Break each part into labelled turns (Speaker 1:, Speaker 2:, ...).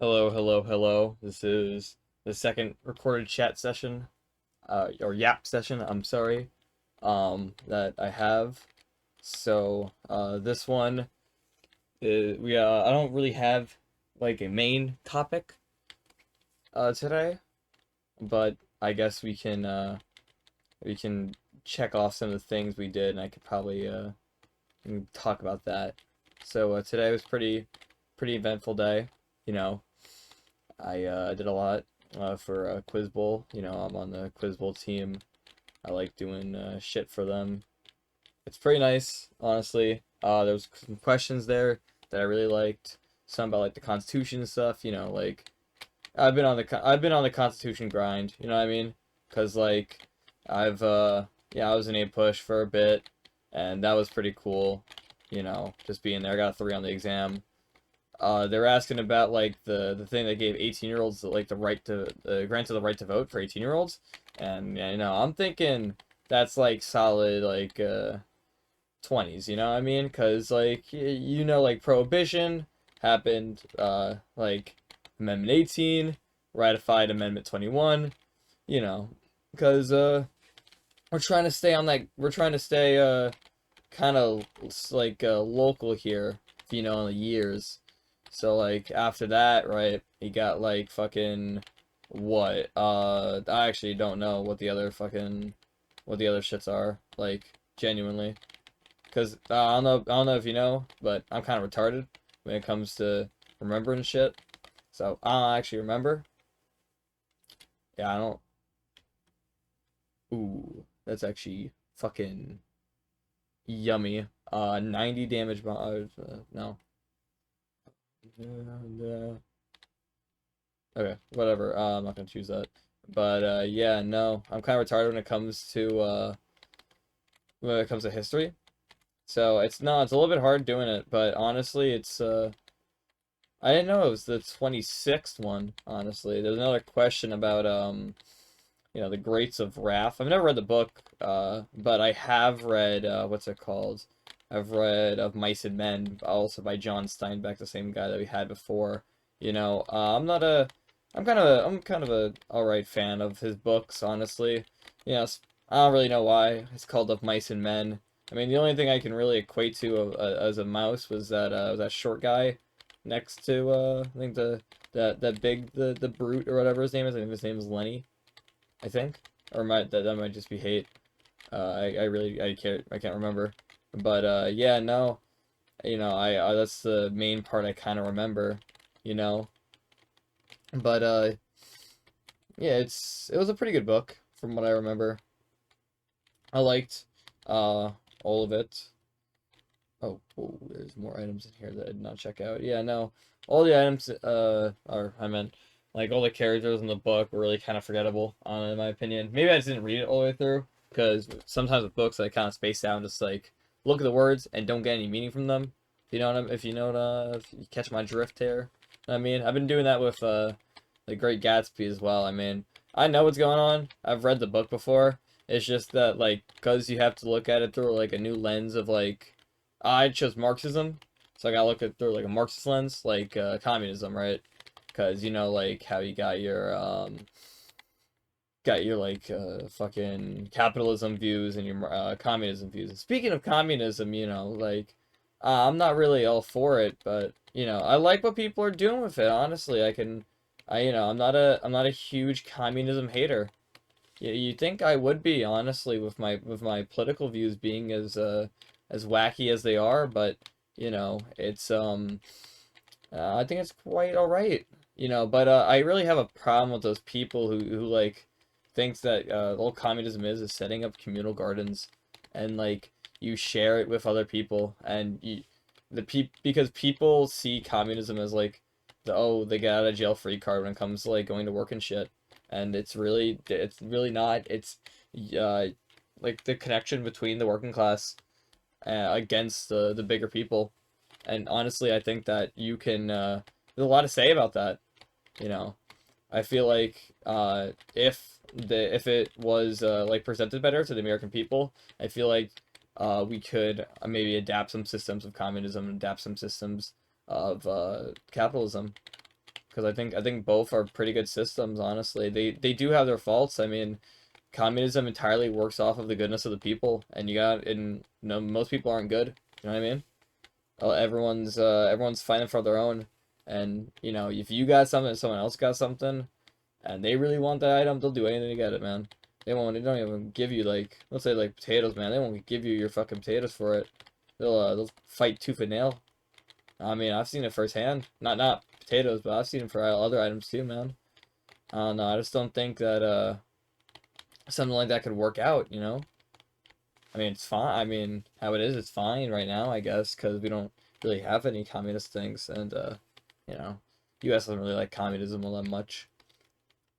Speaker 1: Hello, hello, hello. This is the second recorded chat session, or yap session, I'm sorry, that I have. This one is, I don't really have, like, a main topic, today, but I guess we can check off some of the things we did, and I could probably, talk about that. Today was pretty eventful day, you know. I did a lot for Quiz Bowl. I'm on the Quiz Bowl team. I like doing shit for them. It's pretty nice, honestly. There was some questions there that I really liked. Some about like the Constitution and stuff. Like I've been on the Constitution grind. You know what I mean? Cause like I've yeah, I was in A push for a bit, and that was pretty cool. Just being there. I got a 3 on the exam. They were asking about like the thing that gave 18-year-olds like the right to granted the right to vote for 18-year-olds, and yeah, I'm thinking that's like solid like 20s, you know what I mean? Because like like prohibition happened, like Amendment 18 ratified Amendment 21, you know, because we're trying to stay kind of like local here, if you know, in the years. So like after that, right, he got like fucking what? I actually don't know what the other shits are, like genuinely. Cause I don't know if you know, but I'm kind of retarded when it comes to remembering shit. So I don't actually remember. Yeah, I don't. Ooh, that's actually fucking yummy. 90 damage. No. Okay, whatever. I'm not gonna choose that. But yeah, no, I'm kind of retarded when it comes to history. So it's a little bit hard doing it, but honestly, it's I didn't know it was the 26th one, honestly. There's another question about the Greats of Wrath. I've never read the book, but I have read what's it called? I've read Of Mice and Men, also by John Steinbeck, the same guy that we had before. I'm not a I'm kind of a alright fan of his books, honestly. I don't really know why it's called Of Mice and Men. I mean, the only thing I can really equate to as a mouse was that short guy next to I think that big the brute or whatever his name is. I think his name is Lenny. I think, or that might just be hate. I really I can't remember, but yeah, no, I that's the main part I kind of remember, you know, but yeah, it was a pretty good book from what I remember. I liked all of it. Oh, there's more items in here that I did not check out. Yeah, no, all the items are I meant like all the characters in the book were really kind of forgettable, in my opinion. Maybe I just didn't read it all the way through because sometimes with books I kind of space out and just like look at the words and don't get any meaning from them. If you know what if you catch my drift here. I mean, I've been doing that with The Great Gatsby as well. I mean, I know what's going on. I've read the book before. It's just that like because you have to look at it through like a new lens of like I chose Marxism, so I gotta look at through like a Marxist lens, like communism, right? Because like how you got your like fucking capitalism views and your communism views. And speaking of communism, like I'm not really all for it, but I like what people are doing with it. Honestly, I'm not a huge communism hater. You think I would be, honestly, with my political views being as wacky as they are, but it's I think it's quite all right. But I really have a problem with those people who like thinks that all communism is setting up communal gardens and like you share it with other people and because people see communism as like they get out of jail free card when it comes to like going to work and shit, and it's really not. It's uh like the connection between the working class against the bigger people. And honestly, I think that you can there's a lot to say about that. you know I feel like if it was like presented better to the American people, I feel like we could maybe adapt some systems of communism and adapt some systems of capitalism, because I think both are pretty good systems. Honestly, they do have their faults. I mean, communism entirely works off of the goodness of the people, and most people aren't good. You know what I mean? Everyone's fighting for their own, and if you got something, someone else got something, and they really want that item, they'll do anything to get it, man. They don't even give you, like, let's say, like, potatoes, man. They won't give you your fucking potatoes for it. They'll fight tooth and nail. I mean, I've seen it firsthand. Not potatoes, but I've seen it for other items too, man. I don't know. I just don't think that something like that could work out. I mean, it's fine. I mean, how it is, it's fine right now, I guess, because we don't really have any communist things, and you know, U.S. doesn't really like communism all that much.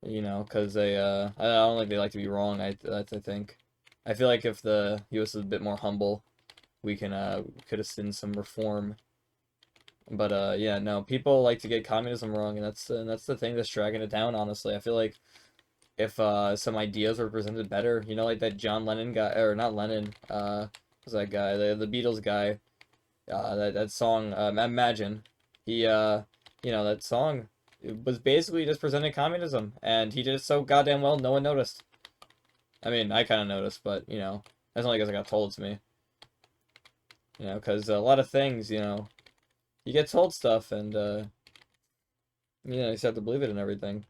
Speaker 1: Because I don't think they like to be wrong. I think. I feel like if the U.S. is a bit more humble, we could have seen some reform. But yeah, no, people like to get communism wrong, and that's the thing that's dragging it down. Honestly, I feel like if some ideas were presented better, like that John Lennon guy, or not Lennon, what's that guy, the Beatles guy, that song, Imagine, that song, it was basically just presenting communism, and he did it so goddamn well, no one noticed. I mean, I kind of noticed, but that's only because I got told to me. Because a lot of things, you get told stuff, and you just have to believe it and everything.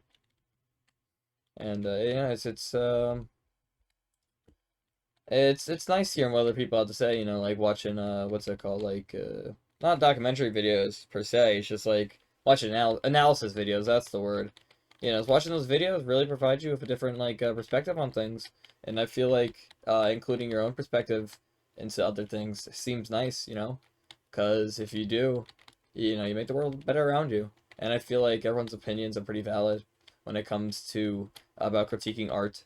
Speaker 1: And it's nice hearing what other people have to say. Like watching what's it called, like not documentary videos per se. It's just like watching analysis videos. That's the word. It's watching those videos really provide you with a different like perspective on things. And I feel like including your own perspective into other things seems nice. Because if you do, you make the world better around you. And I feel like everyone's opinions are pretty valid when it comes to about critiquing art,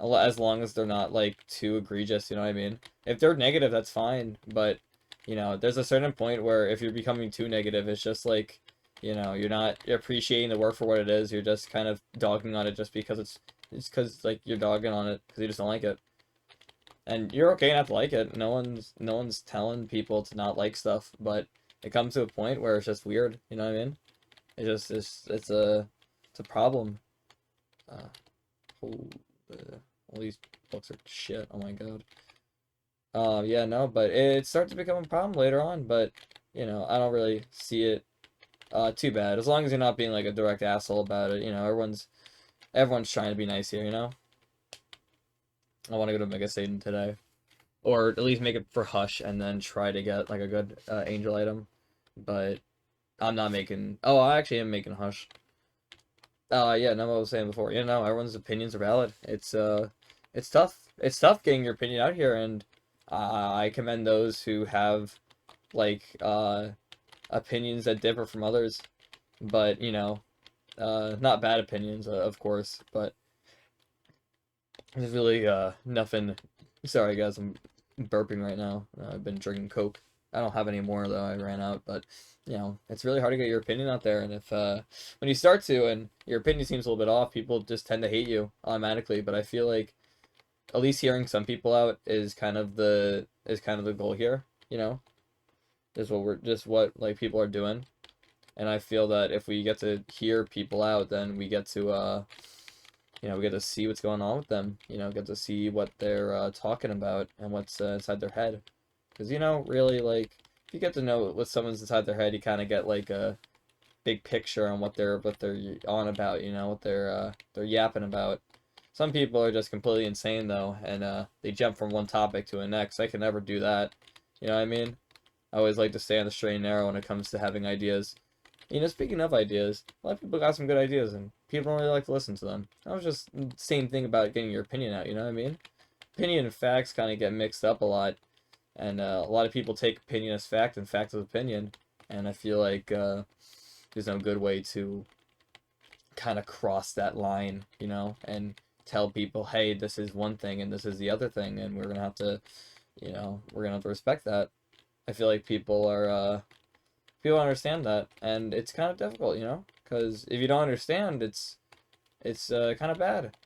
Speaker 1: as long as they're not like too egregious. You know what I mean? If they're negative, that's fine, but there's a certain point where if you're becoming too negative, it's just like you're not appreciating the work for what it is. You're just kind of dogging on it just because it's because like you're dogging on it because you just don't like it, and you're okay not to like it. No one's telling people to not like stuff, but it comes to a point where it's just weird. You know what I mean? It's a problem. Uh, oh, all these books are shit. Oh my god. Yeah, no, but it starts to become a problem later on. But I don't really see it too bad as long as you're not being like a direct asshole about it. Everyone's trying to be nice here. I want to go to Mega Satan today, or at least make it for Hush, and then try to get like a good angel item. But I'm not making. Oh, I actually am making Hush. Yeah, no, what I was saying before. Everyone's opinions are valid. It's tough. It's tough getting your opinion out here, and I commend those who have like opinions that differ from others, but not bad opinions, of course. But there's really nothing. Sorry, guys, I'm burping right now. I've been drinking Coke. I don't have any more though. I ran out, but it's really hard to get your opinion out there. And if when you start to, and your opinion seems a little bit off, people just tend to hate you automatically. But I feel like at least hearing some people out is kind of the goal here. Is what like people are doing. And I feel that if we get to hear people out, then we get to we get to see what's going on with them. Get to see what they're talking about and what's inside their head. Because really, like, if you get to know what someone's inside their head, you kind of get like a big picture on what they're on about. What they're yapping about. Some people are just completely insane though, and they jump from one topic to the next. I can never do that. You know what I mean? I always like to stay on the straight and narrow when it comes to having ideas. Speaking of ideas, a lot of people got some good ideas, and people don't really like to listen to them. That was just the same thing about getting your opinion out. You know what I mean? Opinion and facts kind of get mixed up a lot. And a lot of people take opinion as fact and fact as opinion. And I feel like there's no good way to kind of cross that line, and tell people, hey, this is one thing and this is the other thing. And we're going to have to, respect that. I feel like people understand that. And it's kind of difficult, because if you don't understand, it's kind of bad.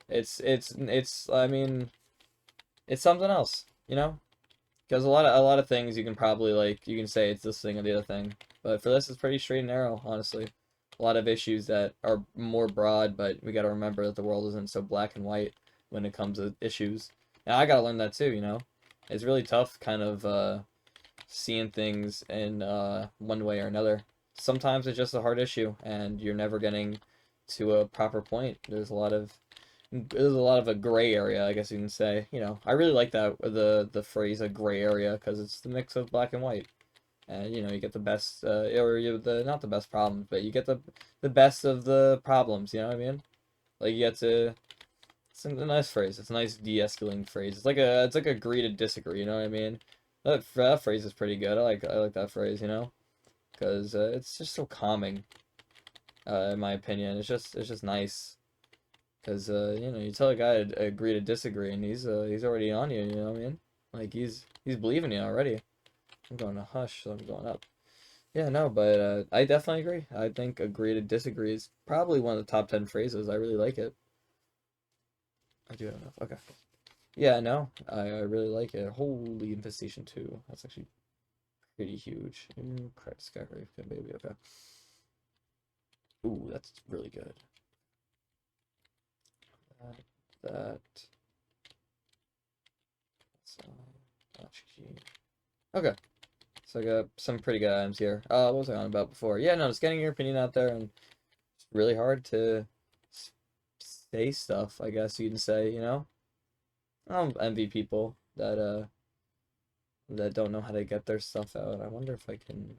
Speaker 1: I mean, it's something else. Because a lot of things you can probably you can say it's this thing or the other thing, but for this it's pretty straight and narrow, honestly. a lot of issues that are more broad, but we got to remember that the world isn't so black and white when it comes to issues. And I got to learn that too, you know? It's really tough kind of seeing things in one way or another. Sometimes it's just a hard issue and you're never getting to a proper point. There's a lot of a gray area, I guess you can say. You know, I really like that the phrase a gray area because it's the mix of black and white. And you know, you get the best or you the not the best problems, but you get the best of the problems, you know what I mean? Like you get to it's a nice phrase. It's a nice de-escalating phrase. It's like agree to disagree, you know what I mean? That phrase is pretty good. I like that phrase, you know? Because it's just so calming, in my opinion. It's just nice. Because you know, you tell a guy to agree to disagree, and he's already on you. You know what I mean? Like he's believing you already. I'm going to hush, so I'm going up. Yeah, no, but I definitely agree. I think agree to disagree is probably one of the top 10 phrases. I really like it. I do have enough. Okay. Yeah, no, I really like it. Holy infestation 2. That's actually pretty huge. Ooh, crap, Skygrave, good baby. Okay. Ooh, that's really good. That. Okay. So I got some pretty good items here. What was I on about before? Yeah, no, just getting your opinion out there, and it's really hard to say stuff, I guess you can say, you know? I don't envy people that don't know how to get their stuff out. I wonder if I can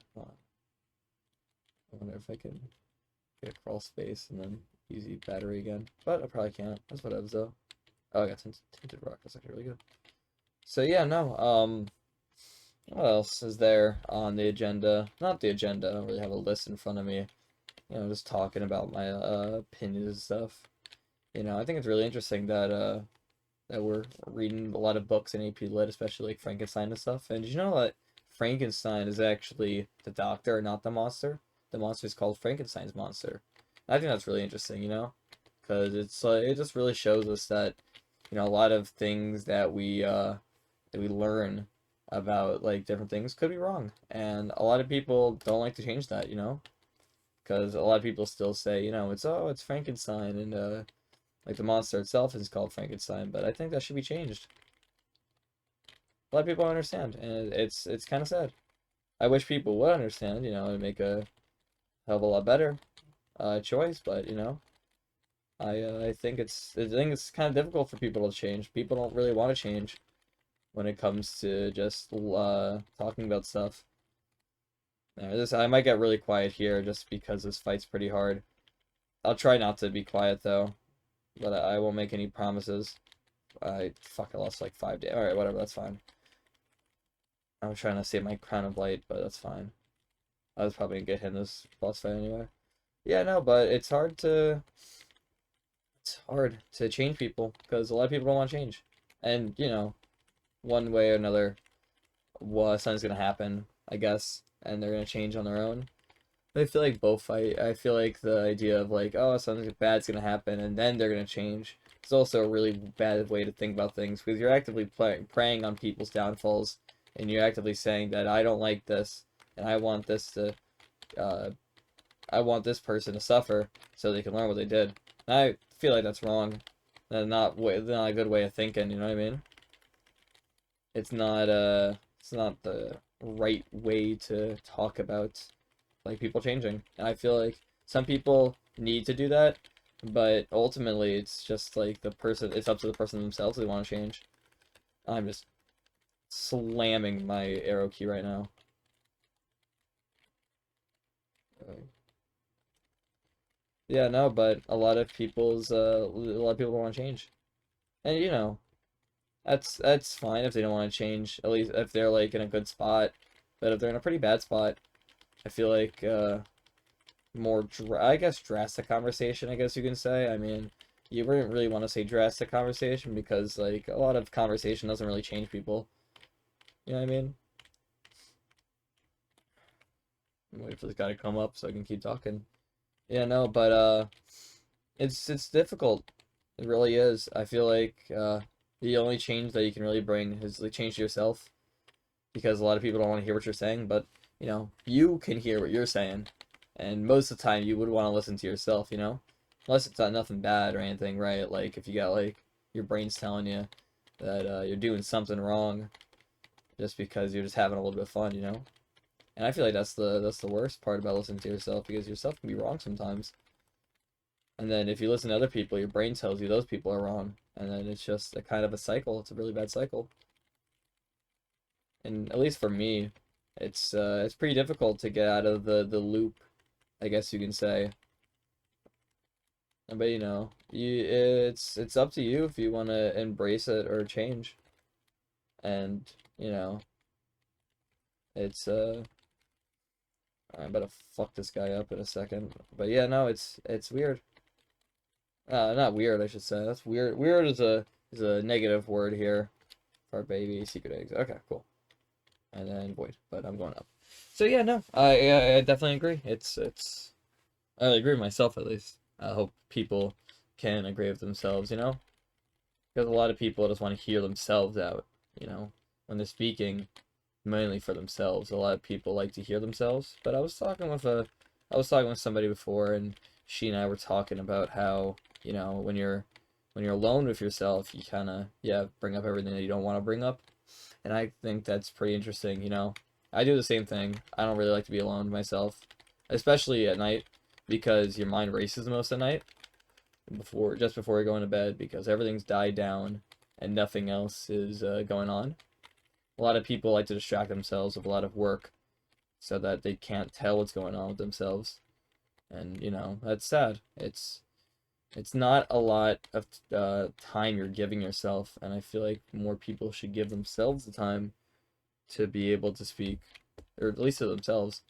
Speaker 1: get a crawl space and then use the battery again. But I probably can't. That's what I was though. Oh, I got tinted rock. That's actually really good. So yeah, no. What else is there on the agenda? Not the agenda. I don't really have a list in front of me. You know, just talking about my opinions and stuff. You know, I think it's really interesting that we're reading a lot of books in AP Lit, especially like Frankenstein and stuff. And did you know that Frankenstein is actually the doctor, not the monster? The monster is called Frankenstein's monster. I think that's really interesting, you know, because it's it just really shows us that you know a lot of things that we learn about like different things could be wrong, and a lot of people don't like to change that, you know, because a lot of people still say, you know, it's Frankenstein and like the monster itself is called Frankenstein, but I think that should be changed. A lot of people don't understand, and it's kind of sad. I wish people would understand, you know, and make a hell of a lot better choice, but you know, I think it's kind of difficult for people to change. People don't really want to change when it comes to just talking about stuff. I might get really quiet here just because this fight's pretty hard. I'll try not to be quiet though, but I won't make any promises. I lost like 5 days. Alright, whatever, that's fine. I'm trying to save my crown of light, but that's fine. I was probably gonna get hit in this boss fight anyway. Yeah, no, but it's hard to change people because a lot of people don't want to change. And, you know, one way or another, something's gonna happen, I guess, and they're gonna change on their own. I feel like both I feel like the idea of like, oh, something bad's gonna happen and then they're gonna change. It's also a really bad way to think about things because you're actively preying on people's downfalls and you're actively saying that I don't like this and uh, I want this person to suffer so they can learn what they did. And I feel like that's wrong. That's not a good way of thinking. You know what I mean? It's not the right way to talk about like people changing. And I feel like some people need to do that, but ultimately it's just like it's up to the person themselves if they want to change. I'm just slamming my arrow key right now. Yeah, no, but a lot of people don't want to change. And you know, that's fine if they don't want to change, at least if they're like in a good spot. But if they're in a pretty bad spot, I feel like I guess drastic conversation, I guess you can say. I mean, you wouldn't really want to say drastic conversation because like a lot of conversation doesn't really change people. You know what I mean? I'm waiting for this guy to come up so I can keep talking. Yeah, no, but it's difficult. It really is. I feel like the only change that you can really bring is like change yourself because a lot of people don't want to hear what you're saying, but you know, you can hear what you're saying. And most of the time you would want to listen to yourself, unless it's not nothing bad or anything, right? Like if you got like your brain's telling you that you're doing something wrong just because you're just having a little bit of fun. And I feel like that's the worst part about listening to yourself, because yourself can be wrong sometimes. And then if you listen to other people, your brain tells you those people are wrong, and then it's just a kind of a cycle. It's a really bad cycle. And at least for me, it's pretty difficult to get out of the loop, I guess you can say. But it's up to you if you want to embrace it or change. And it's I'm about to fuck this guy up in a second. But yeah, no, it's weird. Not weird, I should say. That's weird. Weird is a negative word here for baby secret eggs. Okay, cool. And then void, but I'm going up. So yeah, no, I definitely agree. I agree with myself at least. I hope people can agree with themselves, because a lot of people just want to hear themselves out, when they're speaking mainly for themselves. A lot of people like to hear themselves. But I was talking with somebody before, and she and I were talking about how, when you're alone with yourself, you kind of, bring up everything that you don't want to bring up. And I think that's pretty interesting. I do the same thing. I don't really like to be alone with myself, especially at night, because your mind races the most at night, just before you're going to bed, because everything's died down and nothing else is going on. A lot of people like to distract themselves with a lot of work so that they can't tell what's going on with themselves. And, that's sad. It's not a lot of time you're giving yourself, and I feel like more people should give themselves the time to be able to speak, or at least to themselves.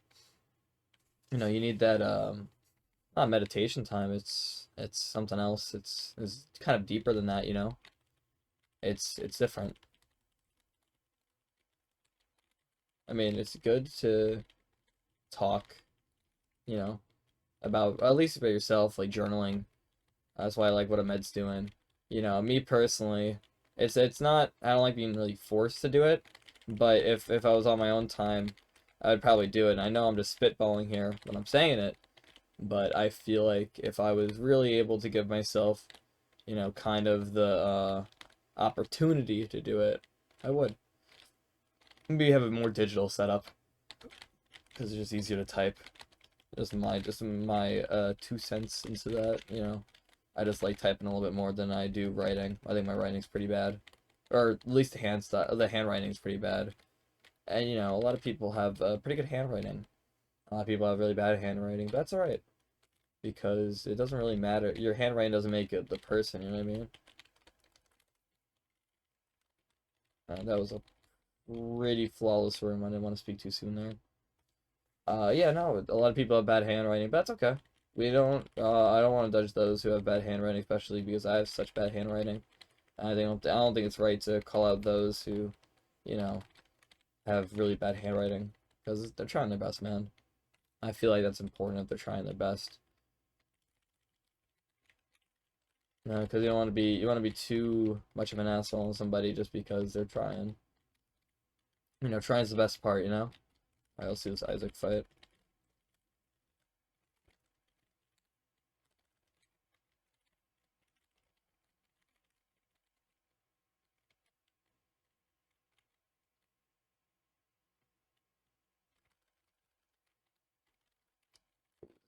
Speaker 1: You need that not meditation time. It's something else. It's kind of deeper than that. It's different. I mean, it's good to talk, you know, about, at least about yourself, like journaling. That's why I like what Ahmed's doing. Me personally, it's not, I don't like being really forced to do it, but if I was on my own time, I would probably do it. And I know I'm just spitballing here when I'm saying it, but I feel like if I was really able to give myself, kind of the opportunity to do it, I would. Maybe have a more digital setup, because it's just easier to type. Just my 2 cents into that. I just like typing a little bit more than I do writing. I think my writing's pretty bad, or at least the handwriting's pretty bad. And a lot of people have pretty good handwriting. A lot of people have really bad handwriting, but that's alright, because it doesn't really matter. Your handwriting doesn't make it the person. You know what I mean? That was a pretty flawless room. I didn't want to speak too soon there. Yeah, no, a lot of people have bad handwriting, but that's okay. We don't, I don't want to judge those who have bad handwriting, especially because I have such bad handwriting. I don't think it's right to call out those who, you know, have really bad handwriting, because they're trying their best, man. I feel like that's important if they're trying their best. No, because you want to be too much of an asshole on somebody just because they're trying. Trying's the best part. Alright, let's see this Isaac fight.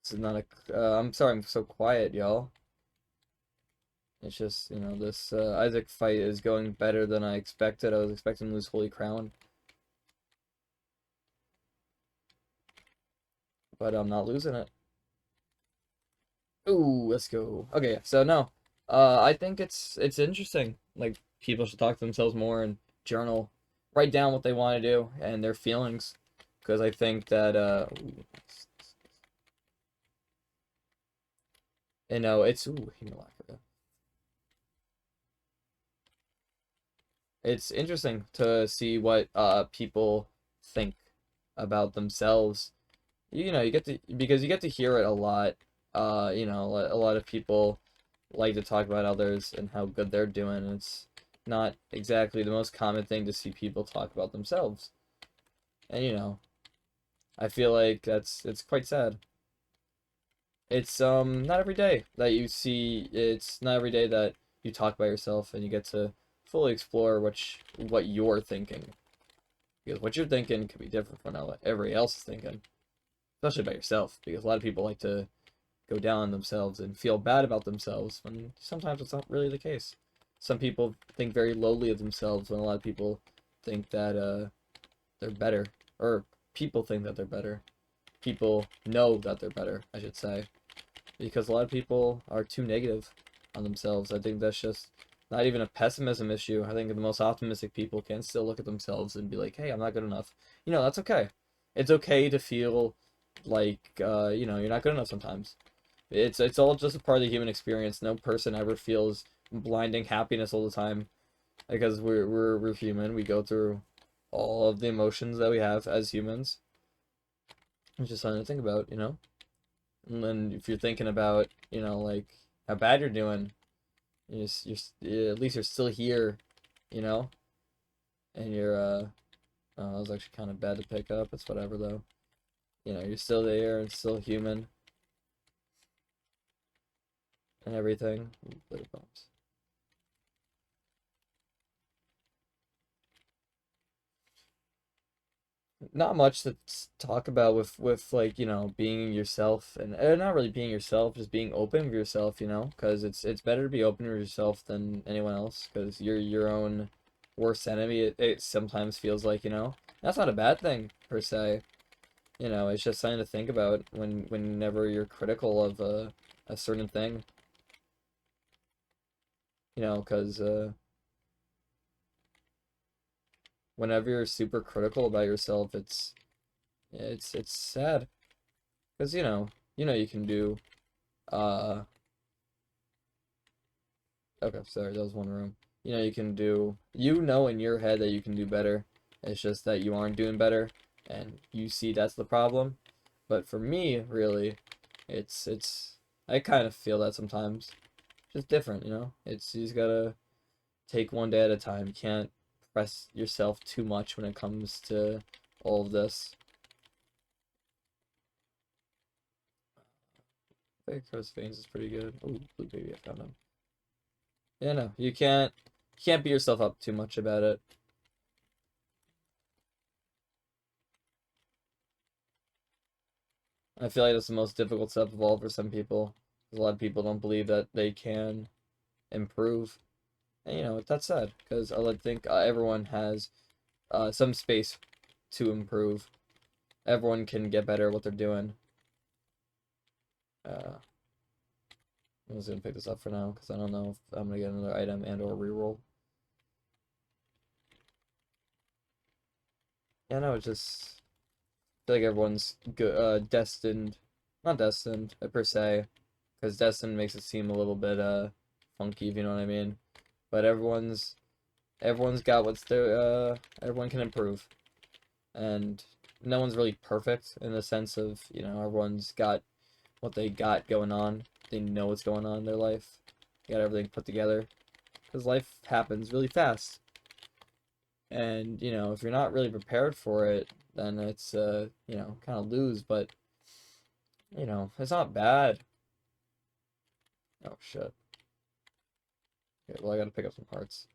Speaker 1: This is not a. I'm sorry, I'm so quiet, y'all. It's just, this Isaac fight is going better than I expected. I was expecting to lose Holy Crown, but I'm not losing it. Ooh, let's go. Okay, so no, I think it's interesting. Like, people should talk to themselves more and journal, write down what they want to do and their feelings, because I think that it's Himalaria. It's interesting to see what people think about themselves. You get to, because you get to hear it a lot. A lot of people like to talk about others and how good they're doing. It's not exactly the most common thing to see people talk about themselves. And I feel like it's quite sad. it's not every day that you see, it's not every day that you talk by yourself and you get to fully explore what you're thinking. Because what you're thinking could be different from what everybody else is thinking, especially about yourself, because a lot of people like to go down on themselves and feel bad about themselves when sometimes it's not really the case. Some people think very lowly of themselves when a lot of people think that they're better, or people think that they're better. People know that they're better, I should say, because a lot of people are too negative on themselves. I think that's just not even a pessimism issue. I think the most optimistic people can still look at themselves and be like, hey, I'm not good enough. That's okay. It's okay to feel like you're not good enough sometimes. It's all just a part of the human experience. No person ever feels blinding happiness all the time because we're human. We go through all of the emotions that we have as humans. It's just something to think about. And then if you're thinking about, like how bad you're doing, at least you're still here, you know, and you're oh, that was actually kind of bad to pick up. It's whatever though. You're still there and still human and everything. Little bumps. Not much to talk about with like being yourself and not really being yourself, just being open with yourself, because it's better to be open with yourself than anyone else, because you're your own worst enemy. It sometimes feels like, that's not a bad thing per se. It's just something to think about whenever you're critical of a certain thing, because whenever you're super critical about yourself, it's sad. Because you can do uh okay, sorry, that was one room. You can do in your head that you can do better. It's just that you aren't doing better and you see that's the problem. But for me, really, it's I kind of feel that sometimes. Just different. It's you just gotta take one day at a time. You can't press yourself too much when it comes to all of this. I think Chris Veins is pretty good. Oh, Blue Baby, I found him. Yeah, no, you can't beat yourself up too much about it. I feel like that's the most difficult step of all for some people. A lot of people don't believe that they can improve, and that's sad because I like think everyone has some space to improve. Everyone can get better at what they're doing. I'm just gonna pick this up for now because I don't know if I'm gonna get another item and or reroll. Yeah, no, it's just I feel like everyone's good, destined, not destined per se, because destined makes it seem a little bit funky, if you know what I mean. But everyone's got what's their everyone can improve, and no one's really perfect in the sense of everyone's got what they got going on. They know what's going on in their life. They got everything put together because life happens really fast, and if you're not really prepared for it, then it's kind of lose. But it's not bad. Oh shit. Okay, well I gotta pick up some parts.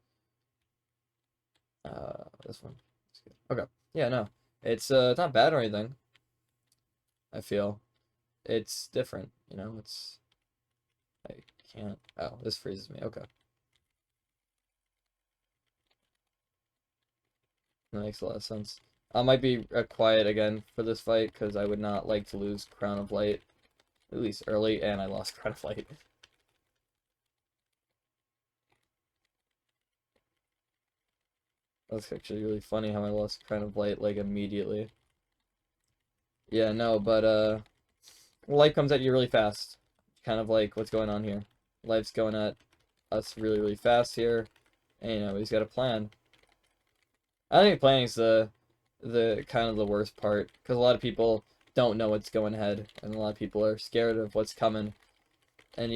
Speaker 1: This one. That's good. Okay. Yeah, no. It's not bad or anything. I feel it's different. It's I can't. Oh, this freezes me. Okay, that makes a lot of sense. I might be quiet again for this fight because I would not like to lose Crown of Light at least early, and I lost Crown of Light. That's actually really funny how I lost Crown of Light like immediately. Yeah, no, but life comes at you really fast. Kind of like what's going on here. Life's going at us really, really fast here. And he's got a plan. I think planning is the kind of the worst part because a lot of people don't know what's going ahead, and a lot of people are scared of what's coming. And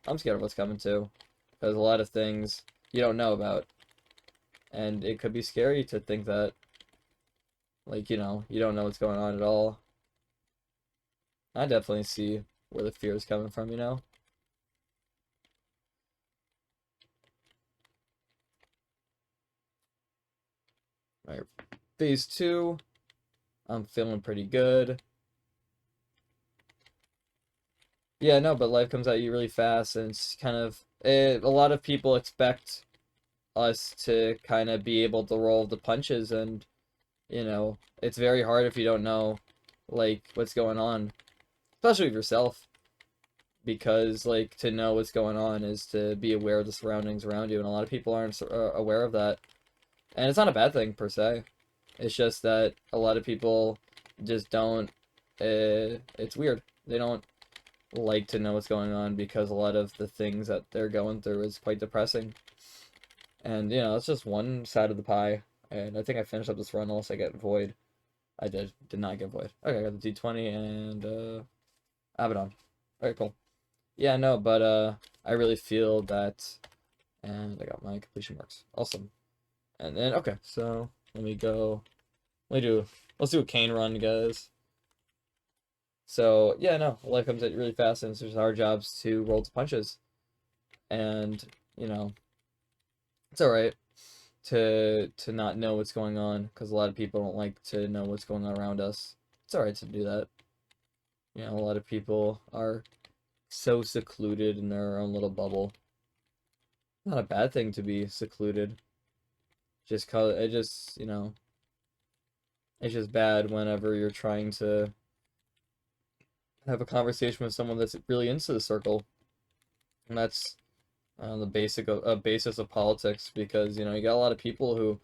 Speaker 1: I'm scared of what's coming too, because a lot of things you don't know about, and it could be scary to think that, like you don't know what's going on at all. I definitely see where the fear is coming from, you know? Alright, phase 2, I'm feeling pretty good. Yeah, no, but life comes at you really fast, and it's kind of, a lot of people expect us to kind of be able to roll the punches, and, you know, it's very hard if you don't know, like, what's going on, especially with yourself, because, like, to know what's going on is to be aware of the surroundings around you, and a lot of people aren't aware of that, and it's not a bad thing, per se. It's just that a lot of people just don't, it's weird. They don't like to know what's going on because a lot of the things that they're going through is quite depressing. And, you know, that's just one side of the pie. And I think I finished up this run unless I get Void. I did not get Void. Okay, I got the D20 and, Abaddon. Alright, cool. Yeah, no, but, I really feel that, and I got my completion marks. Awesome. And then, okay, so, let's do a cane run, guys. So, yeah, no, life comes at you really fast, and it's just our jobs to roll the punches. And, you know, it's alright to not know what's going on, because a lot of people don't like to know what's going on around us. It's alright to do that. You know, a lot of people are so secluded in their own little bubble. Not a bad thing to be secluded. Just cause it just, you know, it's just bad whenever you're trying to have a conversation with someone that's really into the circle. And that's the basis of politics, because, you know, you got a lot of people who,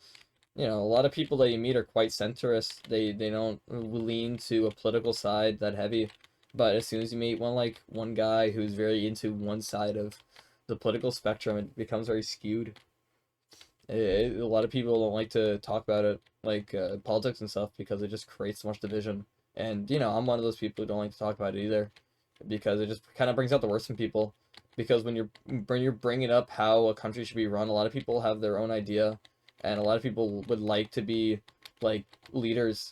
Speaker 1: you know, a lot of people that you meet are quite centrist. They don't lean to a political side that heavy. But as soon as you meet one guy who's very into one side of the political spectrum, it becomes very skewed. A lot of people don't like to talk about it, like politics and stuff, because it just creates so much division. And, you know, I'm one of those people who don't like to talk about it either, because it just kind of brings out the worst in people. Because when you're bringing up how a country should be run, a lot of people have their own idea, and a lot of people would like to be like leaders,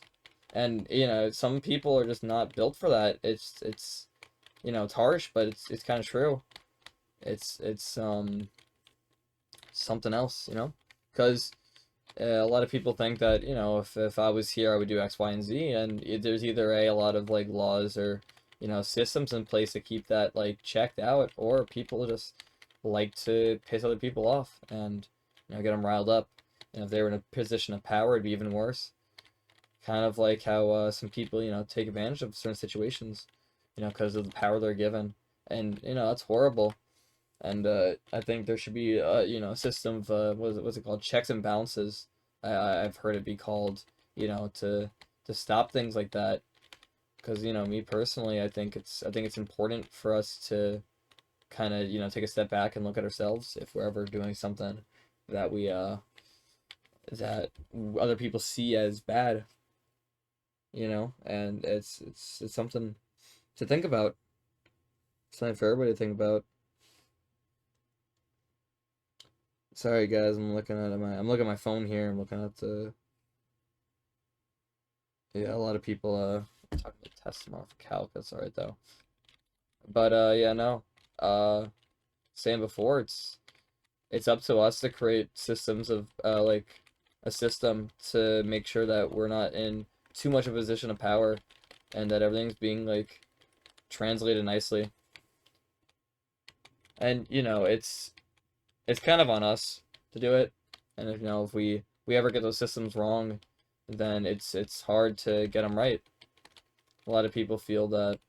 Speaker 1: and, you know, some people are just not built for that. It's you know, it's harsh, but it's kind of true. It's something else, you know, because a lot of people think that, you know, if I was here, I would do X, Y, and Z, and there's either a lot of like laws or, you know, systems in place to keep that like checked out, or people just like to piss other people off and, you know, get them riled up. And if they were in a position of power, it'd be even worse. Kind of like how some people, you know, take advantage of certain situations, you know, because of the power they're given, and, you know, that's horrible. And I think there should be, you know, a system of what's it called, checks and balances. I've heard it be called, you know, to stop things like that. Because, you know, me personally, I think it's important for us to kind of, you know, take a step back and look at ourselves if we're ever doing something that we that other people see as bad, you know, and it's something to think about. Something for everybody to think about. Sorry guys, I'm looking at my phone here. I'm looking at the, yeah, a lot of people talking about tests tomorrow for calc. That's alright though. But yeah, no. Saying before, it's up to us to create systems of like a system to make sure that we're not in too much of a position of power, and that everything's being like translated nicely. And, you know, it's kind of on us to do it. And if, you know, if we ever get those systems wrong, then it's hard to get them right. A lot of people feel that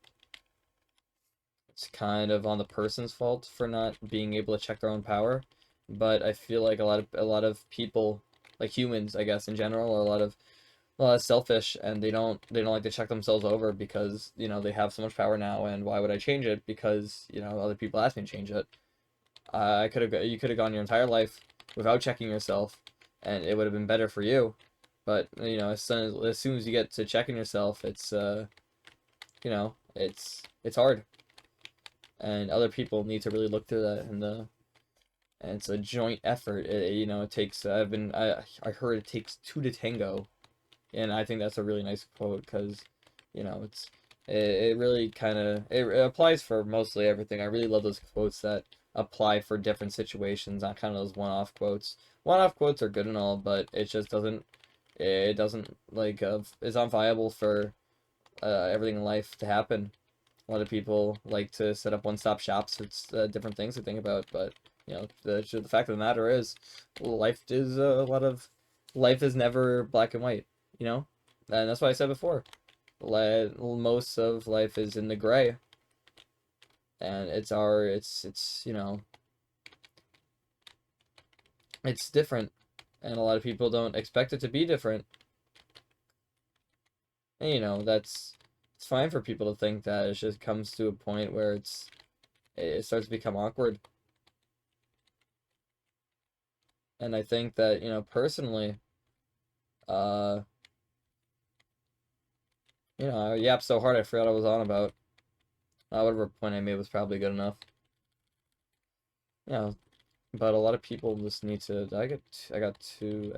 Speaker 1: it's kind of on the person's fault for not being able to check their own power, but I feel like a lot of people, like humans, I guess in general, are a lot of selfish, and they don't like to check themselves over, because, you know, they have so much power now, and why would I change it? Because, you know, other people asked me to change it. You could have gone your entire life without checking yourself, and it would have been better for you. But, you know, as soon as you get to checking yourself, it's you know, it's hard, and other people need to really look through that, and it's a joint effort. You know, it takes. I heard it takes two to tango, and I think that's a really nice quote, because, you know, it really kind of it applies for mostly everything. I really love those quotes that apply for different situations, not kind of those one-off quotes. One-off quotes are good and all, but it doesn't like it's not viable for everything in life to happen. A lot of people like to set up one-stop shops. It's different things to think about, but you know, the fact of the matter is, life is never black and white, you know, and that's what I said before. Most of life is in the gray, and it's you know, it's different, and a lot of people don't expect it to be different. And you know, it's fine for people to think that. It just comes to a point where it starts to become awkward. And I think that, you know, personally, uh, you know, I yapped so hard I forgot what I was on about. Whatever point I made was probably good enough. You know, but a lot of people just need to. I got two.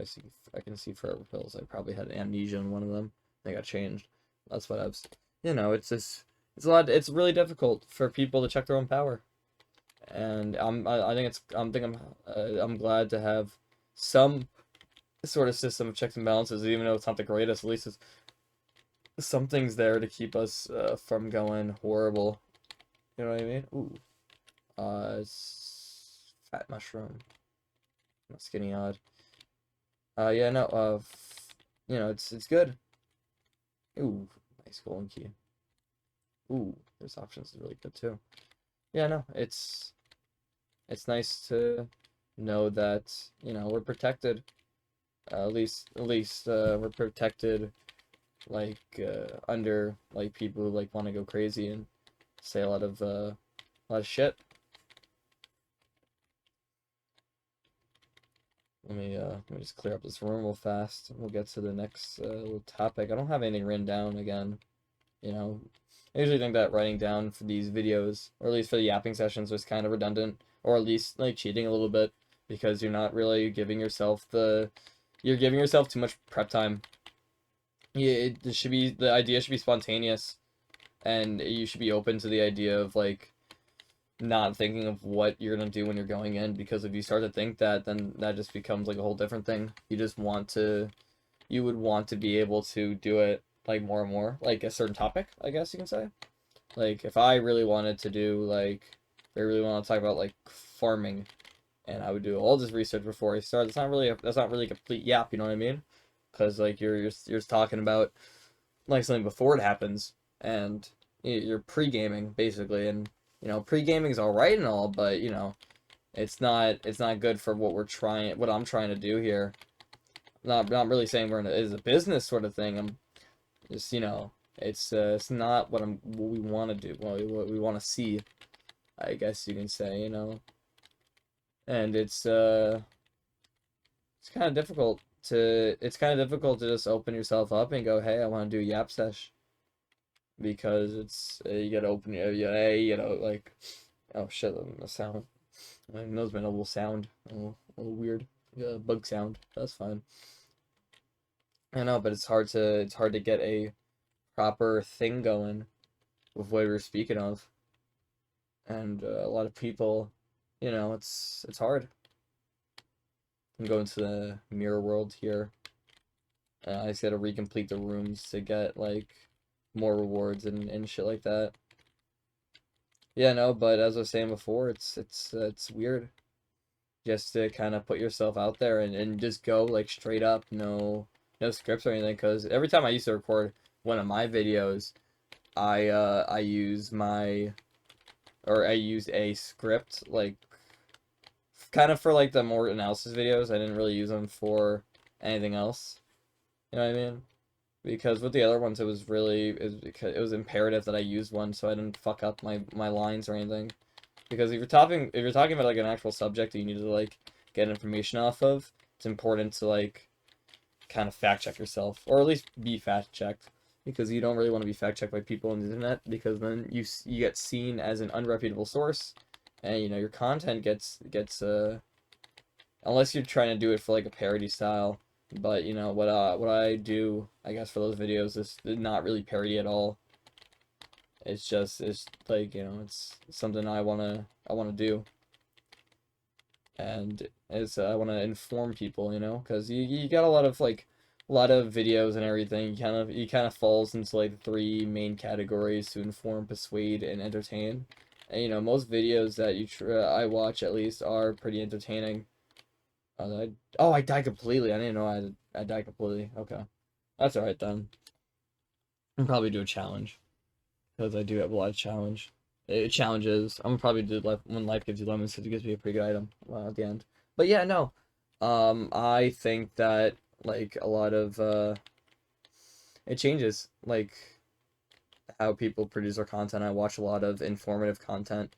Speaker 1: I can see forever pills. I probably had amnesia in one of them. They got changed. That's what I've. You know, it's just it's a lot. It's really difficult for people to check their own power, and I think I'm glad to have some sort of system of checks and balances, even though it's not the greatest. At least it's something's there to keep us from going horrible. You know what I mean? Ooh, fat mushroom, skinny odd. Yeah, no, you know, it's good. Ooh, nice golden key. Ooh, there's options is really good too. Yeah, no, it's nice to know that, you know, we're protected. At least we're protected, like under like people who like want to go crazy and say a lot of shit. Let me just clear up this room real fast. We'll get to the next little topic. I don't have anything written down again. You know, I usually think that writing down for these videos, or at least for the yapping sessions, was kind of redundant, or at least like cheating a little bit, because you're not really giving yourself you're giving yourself too much prep time. Yeah, it should be the idea should be spontaneous, and you should be open to the idea of like not thinking of what you're gonna do when you're going in, because if you start to think that, then that just becomes like a whole different thing. You would want to be able to do it like more and more, like a certain topic, I guess you can say. Like if I really wanted to do like, if I really want to talk about like farming, and I would do all this research before I start. That's not really a complete yap, you know what I mean? Because like you're just talking about like something before it happens, and you're pre-gaming basically, and you know pre-gaming is all right and all, but you know it's not good for what I'm trying to do here. Not really saying it's a business sort of thing. I'm just, you know, it's not what we want to do, what we want to see, I guess you can say, you know. And it's kind of difficult to just open yourself up and go, hey, I want to do yap sesh, because it's you gotta open you know, like, oh shit, the sound, my nose made a little sound, a little weird, yeah, bug sound. That's fine. I know, but it's hard to get a proper thing going with what we were speaking of, and a lot of people, you know, it's hard. I'm going to the mirror world here. I just gotta recomplete the rooms to get like more rewards and shit like that. Yeah, no, but as I was saying before, it's weird just to kind of put yourself out there and just go like straight up, no scripts or anything. Because every time I used to record one of my videos, I use I used a script, like kind of for like the more analysis videos. I didn't really use them for anything else. You know what I mean? Because with the other ones, it was imperative that I use one so I didn't fuck up my lines or anything. Because if you're talking about like an actual subject that you need to like get information off of, it's important to like kind of fact check yourself, or at least be fact checked, because you don't really want to be fact checked by people on the internet, because then you get seen as an unreputable source, and you know your content gets unless you're trying to do it for like a parody style. But you know what I do, I guess, for those videos is not really parody at all. It's like, it's something I wanna do, and it's I want to inform people, because you got a lot of a lot of videos and everything. You kind of falls into like the three main categories: to inform, persuade, and entertain. And most videos that I watch at least are pretty entertaining. I died completely. I didn't know I died completely. Okay, that's all right then. I'll probably do a challenge because I do have a lot of challenges. I'm gonna probably do life when life gives you lemons, because it gives me a pretty good item at the end. But yeah, no. I think that like a lot of it changes like how people produce their content. I watch a lot of informative content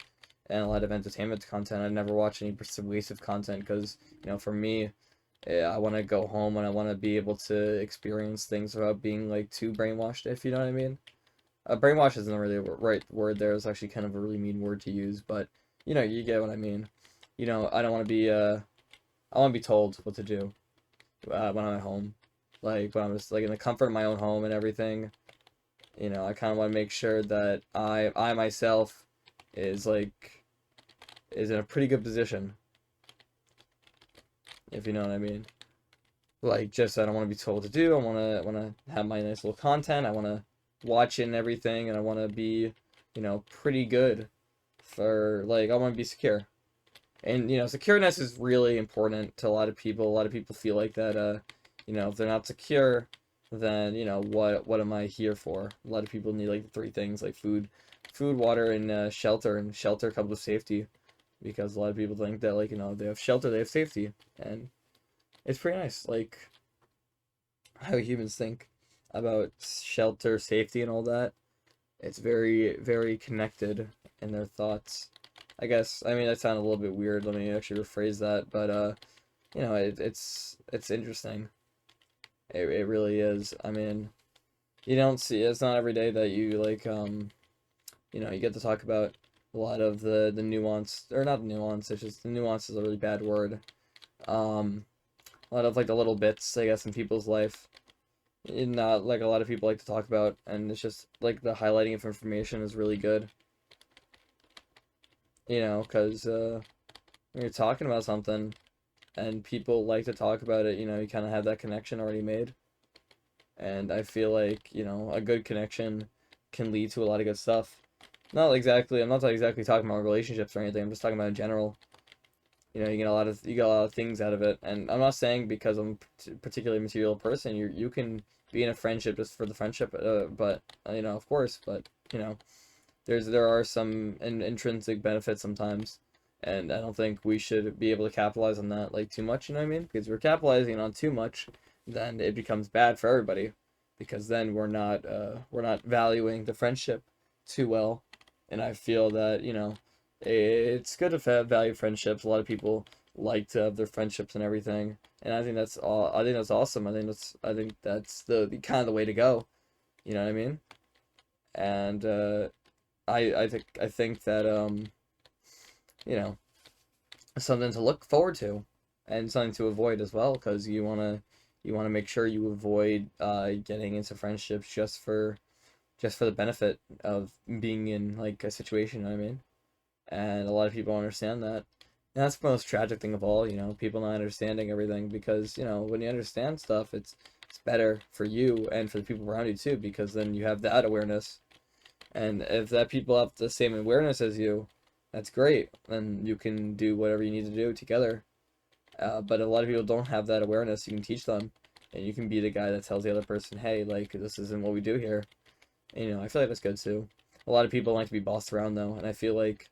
Speaker 1: and a lot of entertainment content. I never watch any persuasive content because for me, I want to go home and I want to be able to experience things without being like too brainwashed. If you know what I mean. Brainwash isn't really the right word there. It's actually kind of a really mean word to use, but you get what I mean. I don't want to be I want to be told what to do when I'm at home, like when I'm just like in the comfort of my own home and everything. I kind of want to make sure that I myself is like is in a pretty good position, if you know what I mean. Like just I don't want to be told what to do. I want to have my nice little content. I want to watch it and everything, and I want to be, pretty good for like I want to be secure. And secureness is really important to a lot of people. A lot of people feel like that if they're not secure, then what am I here for? A lot of people need like three things like food, water, and shelter. And shelter comes with safety, because a lot of people think that like they have shelter, they have safety, and it's pretty nice. Like how humans think about shelter, safety, and all that. It's very, very connected in their thoughts. I guess. I mean, that sounded a little bit weird. Let me actually rephrase that. But it's interesting. It really is. I mean, you don't see. It's not every day that you like you get to talk about a lot of the nuance, or not nuance. It's just the nuance is a really bad word. Um, a lot of like the little bits, I guess, in people's life. Not like a lot of people like to talk about, and it's just like the highlighting of information is really good. Because when you're talking about something and people like to talk about it, you kind of have that connection already made. And I feel like, a good connection can lead to a lot of good stuff. I'm not exactly talking about relationships or anything. I'm just talking about in general. You get a lot of things out of it. And I'm not saying because I'm a particularly material person, you can be in a friendship just for the friendship, but of course, but there are some intrinsic benefits sometimes, and I don't think we should be able to capitalize on that like too much. You know what I mean? Because we're capitalizing on too much, then it becomes bad for everybody, because then we're not valuing the friendship too well, and I feel that it's good to value friendships. A lot of people like to have their friendships and everything, and I think that's all. I think that's awesome. I think that's the kind of the way to go. You know what I mean? And I think that you know something to look forward to, and something to avoid as well, because you wanna make sure you avoid getting into friendships just for the benefit of being in like a situation. You know what I mean? And a lot of people don't understand that. And that's the most tragic thing of all. People not understanding everything, because when you understand stuff, it's better for you and for the people around you too, because then you have that awareness. And if that people have the same awareness as you, that's great. Then you can do whatever you need to do together. But a lot of people don't have that awareness. You can teach them, and you can be the guy that tells the other person, "Hey, like this isn't what we do here." And, I feel like that's good too. A lot of people like to be bossed around though, and I feel like,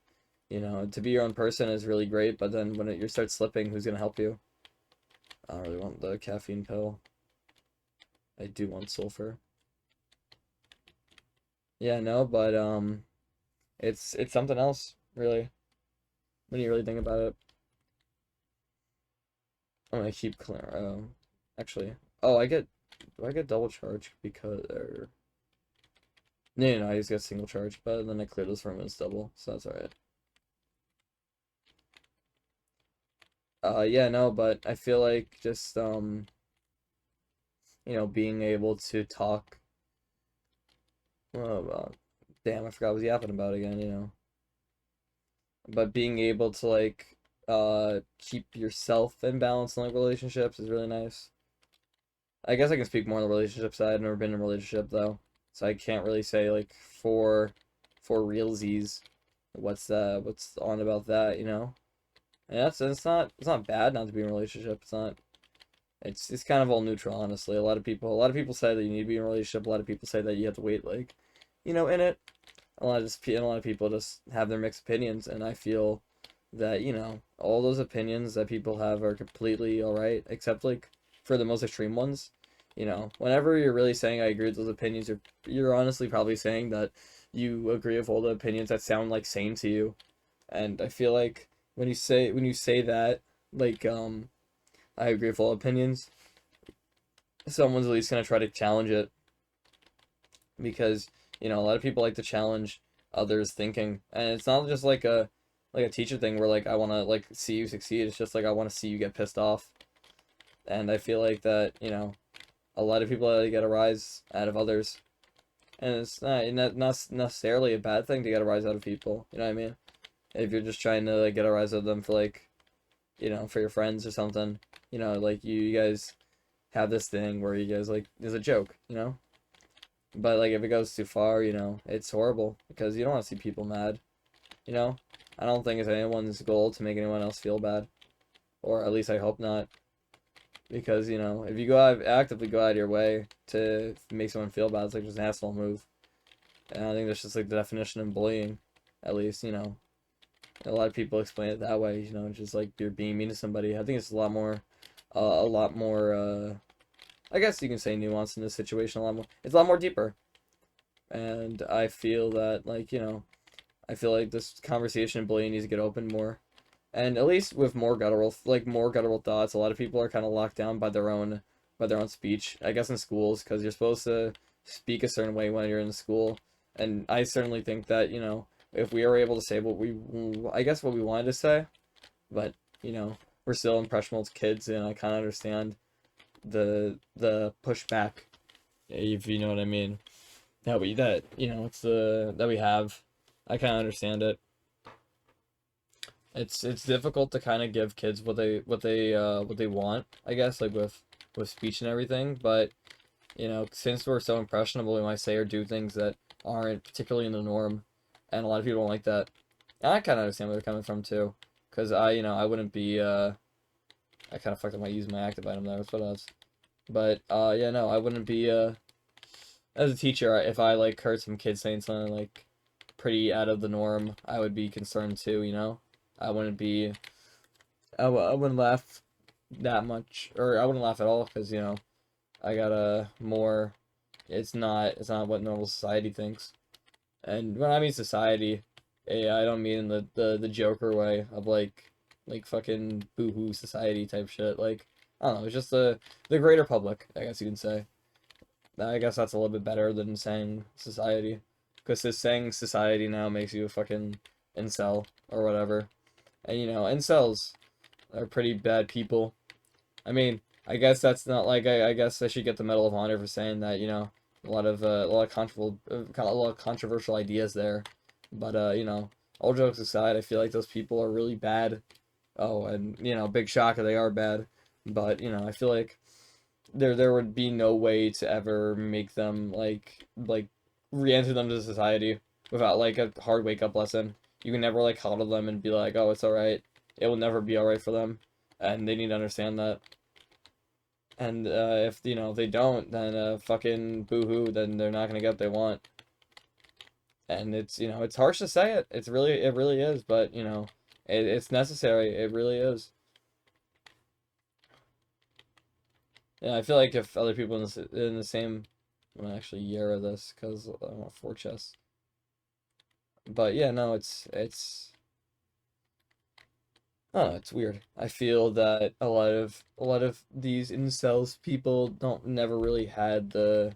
Speaker 1: to be your own person is really great. But then when you start slipping, who's gonna help you? I don't really want the caffeine pill. I do want sulfur. Yeah, no, but it's something else, really, when you really think about it. I'm gonna keep clear. Actually, oh, do I get double charge because no, no, no, I just get single charge, but then I clear this room and it's double, so that's alright. Yeah, no, but I feel like just being able to talk, uh, damn, I forgot what I was yapping about again, you know. But being able to like keep yourself in balance in like relationships is really nice. I guess I can speak more on the relationship side. I've never been in a relationship though, so I can't really say like for realsies what's on about that, you know. And that's it's not bad not to be in a relationship. It's not it's kind of all neutral, honestly. A lot of people say that you need to be in a relationship. A lot of people say that you have to wait like, you know, in it. A lot of people just have their mixed opinions, and I feel that, you know, all those opinions that people have are completely all right, except like for the most extreme ones. You know, whenever you're really saying I agree with those opinions, you're honestly probably saying that you agree with all the opinions that sound like sane to you. And I feel like when you say that, like I agree with all opinions, someone's at least gonna try to challenge it because, you know, a lot of people like to challenge others' thinking, and it's not just like a teacher thing where like I want to like see you succeed. It's just like I want to see you get pissed off, and I feel like that, you know, a lot of people get a rise out of others, and it's not necessarily a bad thing to get a rise out of people. You know what I mean? If you're just trying to like get a rise out of them for like, you know, for your friends or something, you know, like you guys have this thing where you guys like there's a joke, you know. But like if it goes too far, you know, it's horrible because you don't want to see people mad, you know? I don't think it's anyone's goal to make anyone else feel bad, or at least I hope not. Because, you know, if you go out actively go out of your way to make someone feel bad, it's like just an asshole move. And I think that's just like the definition of bullying, at least, you know. A lot of people explain it that way, you know, just like you're being mean to somebody. I think it's a lot more, I guess you can say nuance in this situation a lot more. It's a lot more deeper. And I feel that, like, you know, I feel like this conversation in bullying needs to get open more. And at least with more guttural thoughts, a lot of people are kind of locked down by their own speech. I guess in schools, because you're supposed to speak a certain way when you're in school. And I certainly think that, you know, if we are able to say I guess what we wanted to say, but, you know, we're still impressionable kids, and I kind of understand the pushback, if you know what I mean. That you know it's the that we have. I kind of understand it. It's difficult to kind of give kids what they want, I guess, like with speech and everything. But you know, since we're so impressionable, we might say or do things that aren't particularly in the norm, and a lot of people don't like that. And I kind of understand where they're coming from too, because you know, I wouldn't be I kind of fucked up my using my active item there. That's what I was. But yeah, no, I wouldn't be as a teacher, if I like heard some kids saying something like pretty out of the norm, I would be concerned too, you know? I wouldn't be, I wouldn't laugh that much, or I wouldn't laugh at all, because, you know, I got a more, it's not what normal society thinks. And when I mean society, I don't mean in the Joker way of like fucking boohoo society type shit. Like, I don't know, it's just the greater public, I guess you can say. I guess that's a little bit better than saying society. Because this saying society now makes you a fucking incel or whatever. And you know, incels are pretty bad people. I mean, I guess that's not like I guess I should get the Medal of Honor for saying that, you know, a lot of controversial ideas there. But you know, all jokes aside, I feel like those people are really bad. Oh, and you know, big shocker, they are bad. But, you know, I feel like there would be no way to ever make them like re-enter them to society without like a hard wake up lesson. You can never like coddle them and be like, oh, it's all right. It will never be all right for them, and they need to understand that. And if you know they don't, then fucking boo-hoo. Then they're not gonna get what they want. And it's, you know, it's harsh to say it. It really is. But you know, it's necessary. It really is. Yeah, I feel like if other people in the same, I'm gonna actually year of this because I want four chests. But yeah, no, I don't know, it's weird. I feel that a lot of these incels people don't never really had the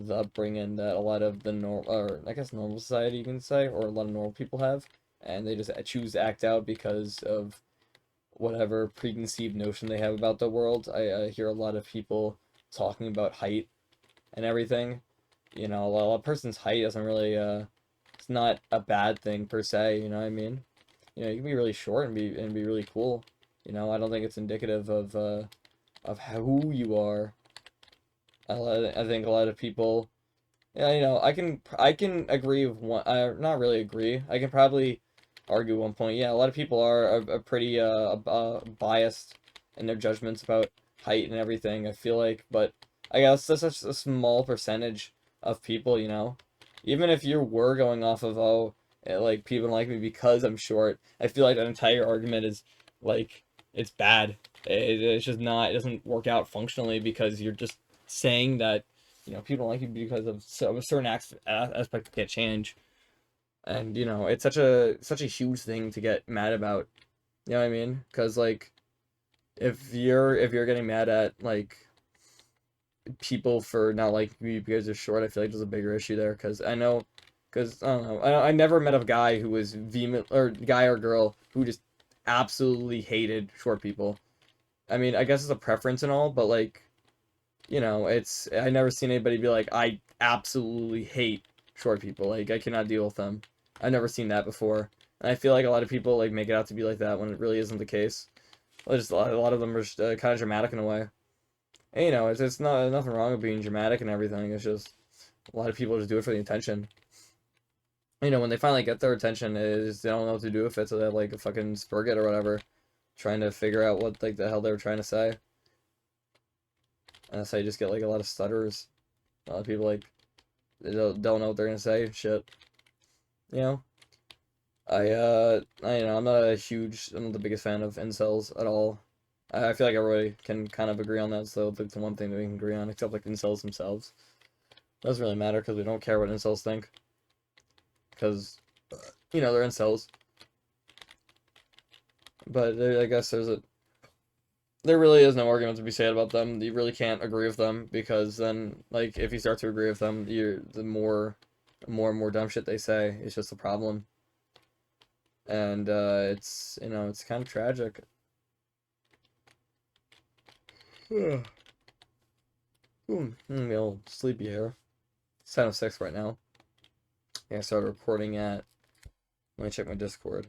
Speaker 1: upbringing that a lot of the or I guess normal society you can say, or a lot of normal people have, and they just choose to act out because of whatever preconceived notion they have about the world. I hear a lot of people talking about height and everything. You know, a person's height doesn't really it's not a bad thing per se, you know what I mean? You know, you can be really short and be really cool. You know, I don't think it's indicative of who you are. I think a lot of people, yeah, you know, I can agree with one. Not really agree. I can probably argue one point. Yeah, a lot of people are a pretty biased in their judgments about height and everything. I feel like, but I guess that's such a small percentage of people. You know, even if you were going off of like people don't like me because I'm short, I feel like that entire argument is like it's bad. It's just not. It doesn't work out functionally because you're just saying that you know people don't like you because of a certain aspect can't change, and you know it's such a huge thing to get mad about. You know what I mean? Because like if you're getting mad at like people for not liking you because they're short, I feel like there's a bigger issue there. Because I know, because I don't know, I never met a guy who was vehement or guy or girl who just absolutely hated short people. I mean, I guess it's a preference and all, but like you know, it's I never seen anybody be like, I absolutely hate short people. Like I cannot deal with them. I've never seen that before. And I feel like a lot of people like make it out to be like that when it really isn't the case. Well, just a lot of them are just, kind of dramatic in a way. And you know, it's not nothing wrong with being dramatic and everything. It's just a lot of people just do it for the attention. You know, when they finally get their attention, is they don't know what to do with it, so they have like a fucking spurget or whatever, trying to figure out what like the hell they were trying to say. And that's how you just get like a lot of stutterers. A lot of people like they don't know what they're gonna say. Shit, you know. You know, I'm not the biggest fan of incels at all. I feel like everybody can kind of agree on that. So like the one thing that we can agree on, except like incels themselves, doesn't really matter because we don't care what incels think, because you know they're incels. But I guess there really is no argument to be said about them. You really can't agree with them because then, like, if you start to agree with them, the more and more dumb shit they say, it's just a problem. And it's you know it's kind of tragic. Ooh, I'm a little sleepy here. It's 10:06 right now. Yeah, I started recording at. Let me check my Discord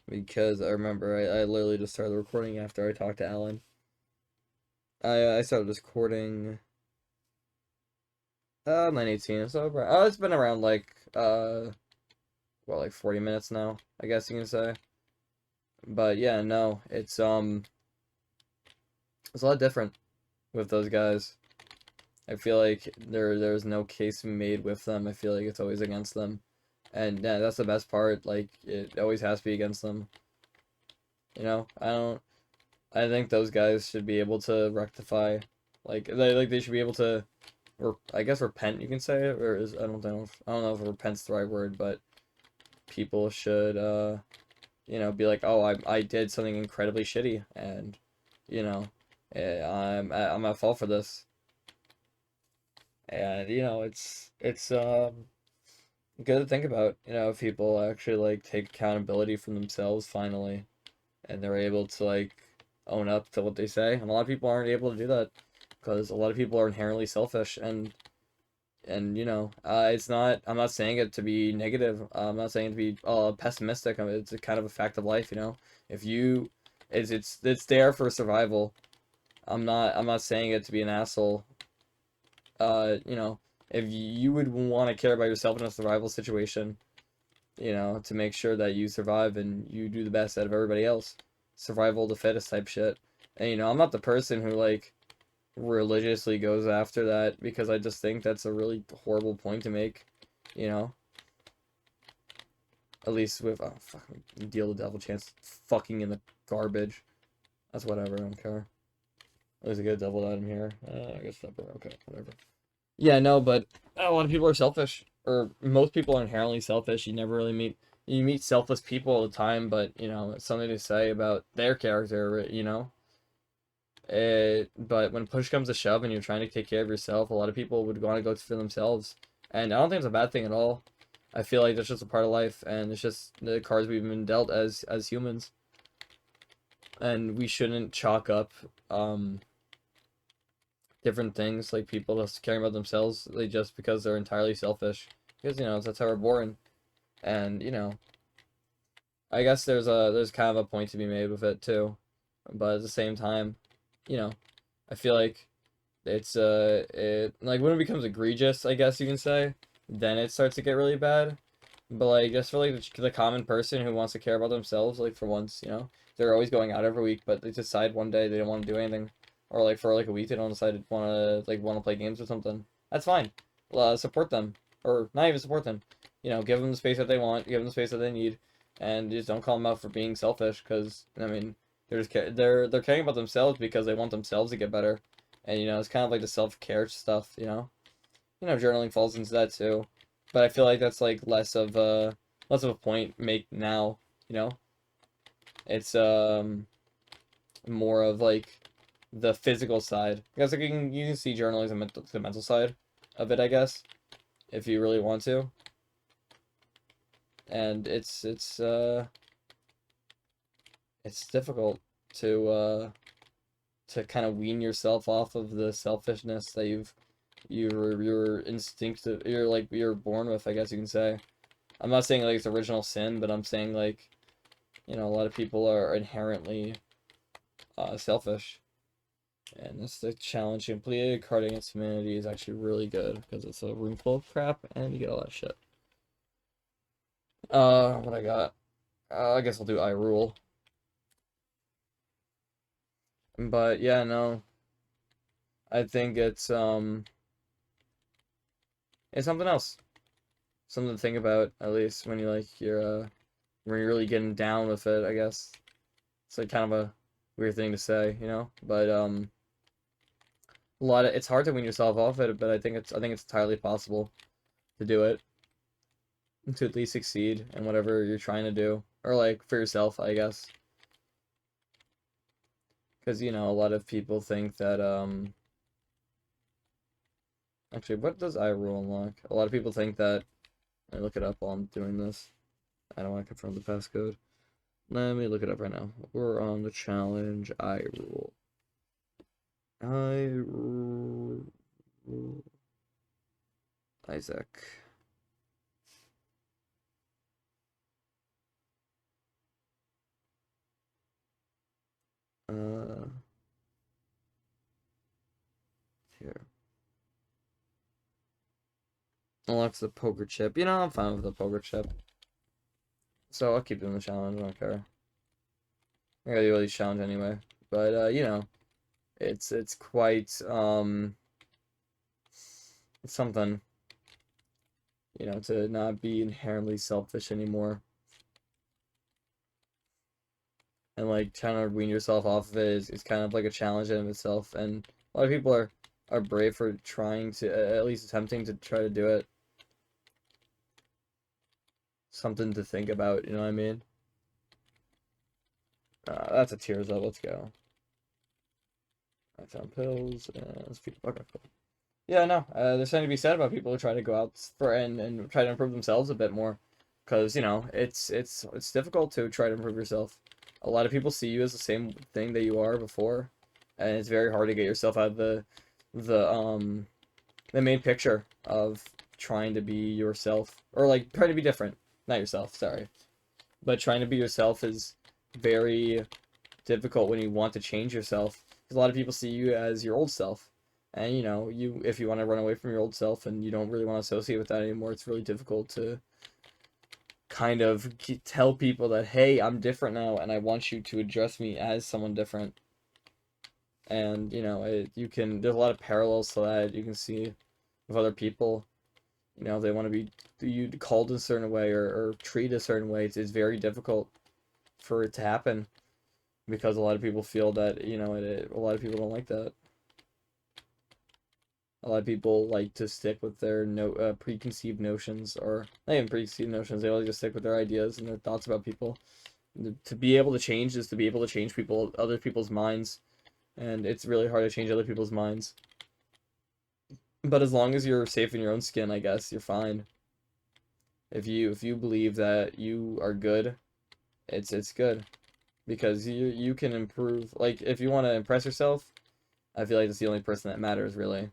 Speaker 1: because I remember I literally just started recording after I talked to Alan. I started recording 9:18. So it's been around like well like 40 minutes now, I guess you can say. But yeah, no, it's a lot different with those guys. I feel like there's no case made with them. I feel like it's always against them. And yeah, that's the best part. Like it always has to be against them. You know, I think those guys should be able to rectify they should be able to or I guess repent you can say it or is I don't know if repent's the right word, but people should you know be like, "Oh, I did something incredibly shitty and you know, I'm at fault for this." And you know, it's good to think about, you know, if people actually like take accountability from themselves finally and they're able to like own up to what they say. And a lot of people aren't able to do that because a lot of people are inherently selfish and you know, I'm not saying it to be negative. I'm not saying it to be pessimistic. I mean, it's a kind of a fact of life, you know. If you it's there for survival. I'm not saying it to be an asshole. You know, if you would want to care about yourself in a survival situation, you know, to make sure that you survive and you do the best out of everybody else. Survival of the fittest type shit. And you know, I'm not the person who like religiously goes after that because I just think that's a really horrible point to make, you know. At least with oh fuck deal the devil chance fucking in the garbage. That's whatever, I don't care. There's a good devil item here. I guess that okay, whatever. Yeah, no, but a lot of people are selfish, or most people are inherently selfish. You meet selfless people all the time, but you know, it's something to say about their character, you know. But when push comes to shove and you're trying to take care of yourself, a lot of people would want to go for themselves, and I don't think it's a bad thing at all. I feel like that's just a part of life, and it's just the cards we've been dealt as humans, and we shouldn't chalk up different things like people just caring about themselves, like just because they're entirely selfish. because you know that's how we're born, and you know I guess there's kind of a point to be made with it too, but at the same time, you know, I feel like it like when it becomes egregious, I guess you can say, then it starts to get really bad. But like just for like the common person who wants to care about themselves, like for once, you know, they're always going out every week, but they decide one day they don't want to do anything, or like for like a week they don't decide to want to play games or something. That's fine. Support them, or not even support them. You know, give them the space that they want, give them the space that they need, and just don't call them out for being selfish. Because I mean, they're caring about themselves because they want themselves to get better, and you know, it's kind of like the self-care stuff. Journaling falls into that too, but I feel like that's like less of a point make now. You know, it's more of like the physical side. Because like you can see journaling as the mental side of it, I guess, if you really want to. And it's difficult to kind of wean yourself off of the selfishness that you're instinctive you're born with, I guess you can say. I'm not saying like it's original sin, but I'm saying like, you know, a lot of people are inherently selfish. And that's the challenge. Completed a card against humanity is actually really good because it's a room full of crap and you get a lot of shit. What I got? I guess I'll do I rule. But yeah, no. I think it's something else. Something to think about, at least when when you're really getting down with it, I guess. It's like kind of a weird thing to say, you know? But it's hard to wean yourself off it, but I think it's entirely possible to do it, to at least succeed in whatever you're trying to do, or like for yourself, I guess. Because you know, a lot of people think that actually, what does I rule unlock? A lot of people think that. Let me look it up while I'm doing this. I don't want to confirm the passcode. Let me look it up right now. We're on the challenge. I rule. I rule. Isaac. Here. Unlocks the poker chip. You know, I'm fine with the poker chip. So I'll keep doing the challenge. I don't care. I gotta do all these challenges anyway. But you know, it's quite it's something, you know, to not be inherently selfish anymore. And like trying to wean yourself off of it is kind of like a challenge in itself. And a lot of people are brave for trying to at least attempting to try to do it. Something to think about, you know what I mean? That's a tears up. Let's go. I found pills and let's feed. Okay, cool. Yeah, no, there's something to be said about people who try to go out for and try to improve themselves a bit more, because you know it's difficult to try to improve yourself. A lot of people see you as the same thing that you are before, and it's very hard to get yourself out of the the main picture of trying to be yourself, or like trying to be different, not yourself, sorry, but trying to be yourself is very difficult when you want to change yourself, because a lot of people see you as your old self. And you know, if you want to run away from your old self and you don't really want to associate with that anymore, it's really difficult to kind of tell people that, hey, I'm different now and I want you to address me as someone different. And you know, there's a lot of parallels to that you can see with other people. You know, they want to be you called a certain way or treated a certain way. It's very difficult for it to happen because a lot of people feel that, you know, a lot of people don't like that. A lot of people like to stick with their preconceived notions, or not even preconceived notions. They like to stick with their ideas and their thoughts about people. To be able to change is to be able to change other people's minds, and it's really hard to change other people's minds. But as long as you're safe in your own skin, I guess you're fine. If you believe that you are good, it's good, because you can improve. Like if you want to impress yourself, I feel like it's the only person that matters really.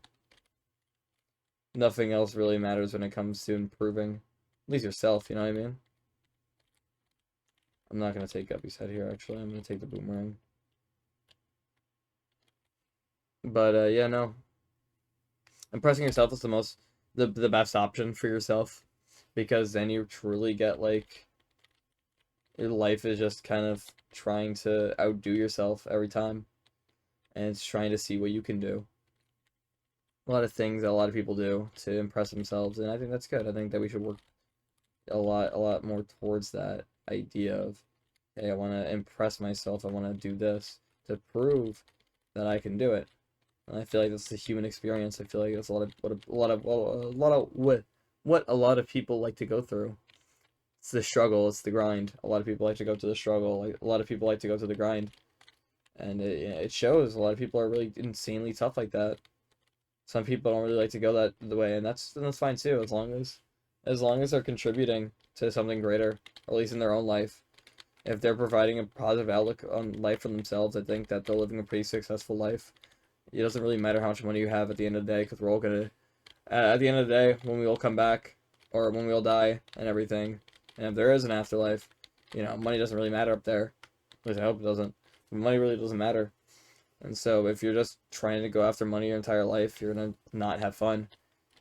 Speaker 1: nothing else really matters when it comes to improving, at least yourself, you know what I mean? I'm not gonna take Guppy's head here, actually. I'm gonna take the boomerang. But, yeah, no. Impressing yourself is the best option for yourself, because then you truly get, like, your life is just kind of trying to outdo yourself every time, and it's trying to see what you can do. A lot of things that a lot of people do to impress themselves, and I think that's good. I think that we should work a lot more towards that idea of, hey, I want to impress myself. I want to do this to prove that I can do it. And I feel like that's the human experience. I feel like that's a lot of what a lot of people like to go through. It's the struggle. It's the grind. A lot of people like to go to the struggle. Like, a lot of people like to go to the grind, and it shows. A lot of people are really insanely tough like that. Some people don't really like to go the way, and that's fine too, as long as they're contributing to something greater, or at least in their own life. If they're providing a positive outlook on life for themselves, I think that they're living a pretty successful life. It doesn't really matter how much money you have at the end of the day, because we're all gonna, at the end of the day, when we all come back, or when we all die and everything, and if there is an afterlife, money doesn't really matter up there. At least I hope it doesn't. Money really doesn't matter. And so if you're just trying to go after money your entire life, you're gonna not have fun.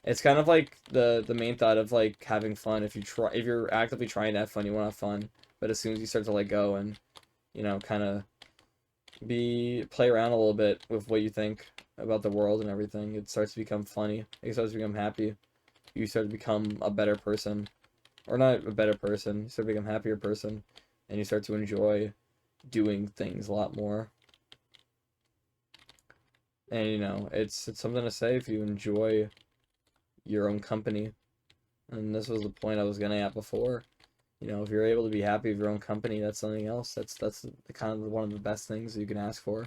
Speaker 1: It's kind of like the main thought of like having fun. If you're actively trying to have fun, you want to have fun. But as soon as you start to let go and, kind of play around a little bit with what you think about the world and everything, it starts to become funny. It starts to become happy. You start to become a better person. Or not a better person, you start to become a happier person. And you start to enjoy doing things a lot more. And it's something to say if you enjoy your own company. And this was the point I was getting at before. If you're able to be happy with your own company, that's something else. That's the kind of one of the best things that you can ask for.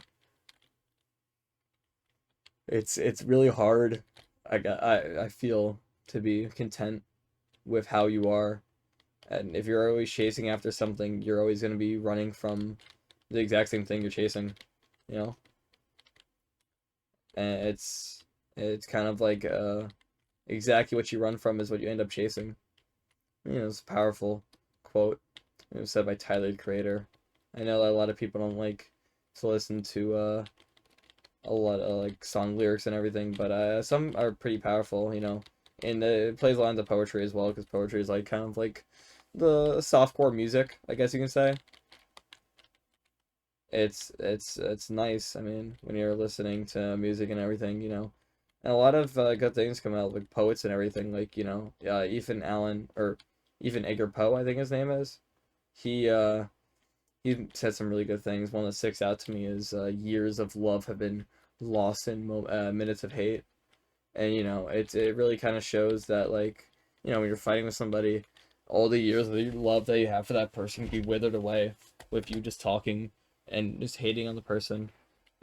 Speaker 1: It's really hard. I feel to be content with how you are. And if you're always chasing after something, you're always going to be running from the exact same thing you're chasing, you know? And it's kind of like exactly what you run from is what you end up chasing. It's a powerful quote. It was said by Tyler, the Creator. I know that a lot of people don't like to listen to a lot of like song lyrics and everything, but some are pretty powerful, and it plays a lot into poetry as well, because poetry is like kind of like the softcore music, I guess you can say. It's nice. I mean, when you're listening to music and everything, and a lot of good things come out, like poets and everything, like Ethan Allen, or even Edgar Poe, I think his name is. He said some really good things. One that sticks out to me is years of love have been lost in minutes of hate. And it really kind of shows that, like, when you're fighting with somebody, all the years of love that you have for that person can be withered away with you just talking and just hating on the person.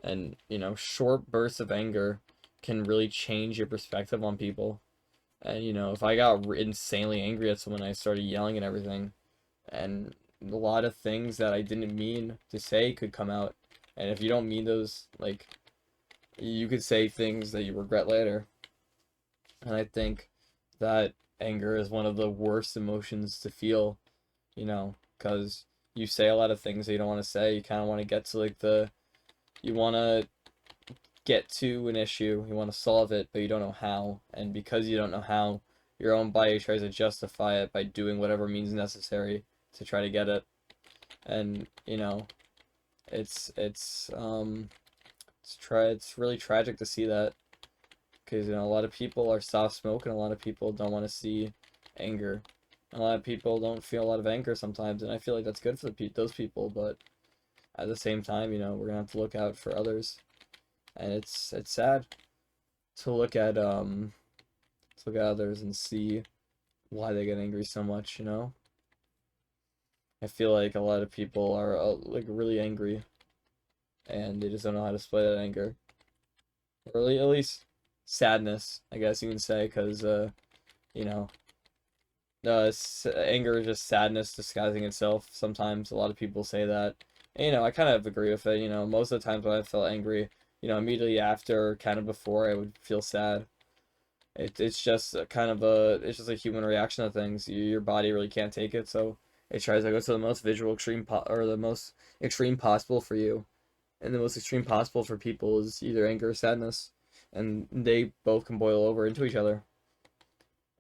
Speaker 1: And short bursts of anger can really change your perspective on people. And if I got insanely angry at someone, I started yelling and everything, and a lot of things that I didn't mean to say could come out. And if you don't mean those, like, you could say things that you regret later. And I think that anger is one of the worst emotions to feel, because you say a lot of things that you don't want to say. You kind of want to get to like you want to get to an issue, you want to solve it, but you don't know how. And because you don't know how, your own body tries to justify it by doing whatever means necessary to try to get it. And it's really tragic to see that, because a lot of people are soft smoke, and a lot of people don't want to see anger. A lot of people don't feel a lot of anger sometimes, and I feel like that's good for those people, but at the same time, we're gonna have to look out for others. And it's sad to look at others and see why they get angry so much. I feel like a lot of people are like really angry, and they just don't know how to display that anger, or at least sadness, I guess you can say, because you know anger is just sadness disguising itself. Sometimes a lot of people say that, and I kind of agree with it. Most of the times when I felt angry, immediately after, kind of before, I would feel sad. It's just a kind of a it's just a human reaction to things. Your body really can't take it, so it tries to go to the most visual extreme or the most extreme possible for you, and the most extreme possible for people is either anger or sadness, and they both can boil over into each other.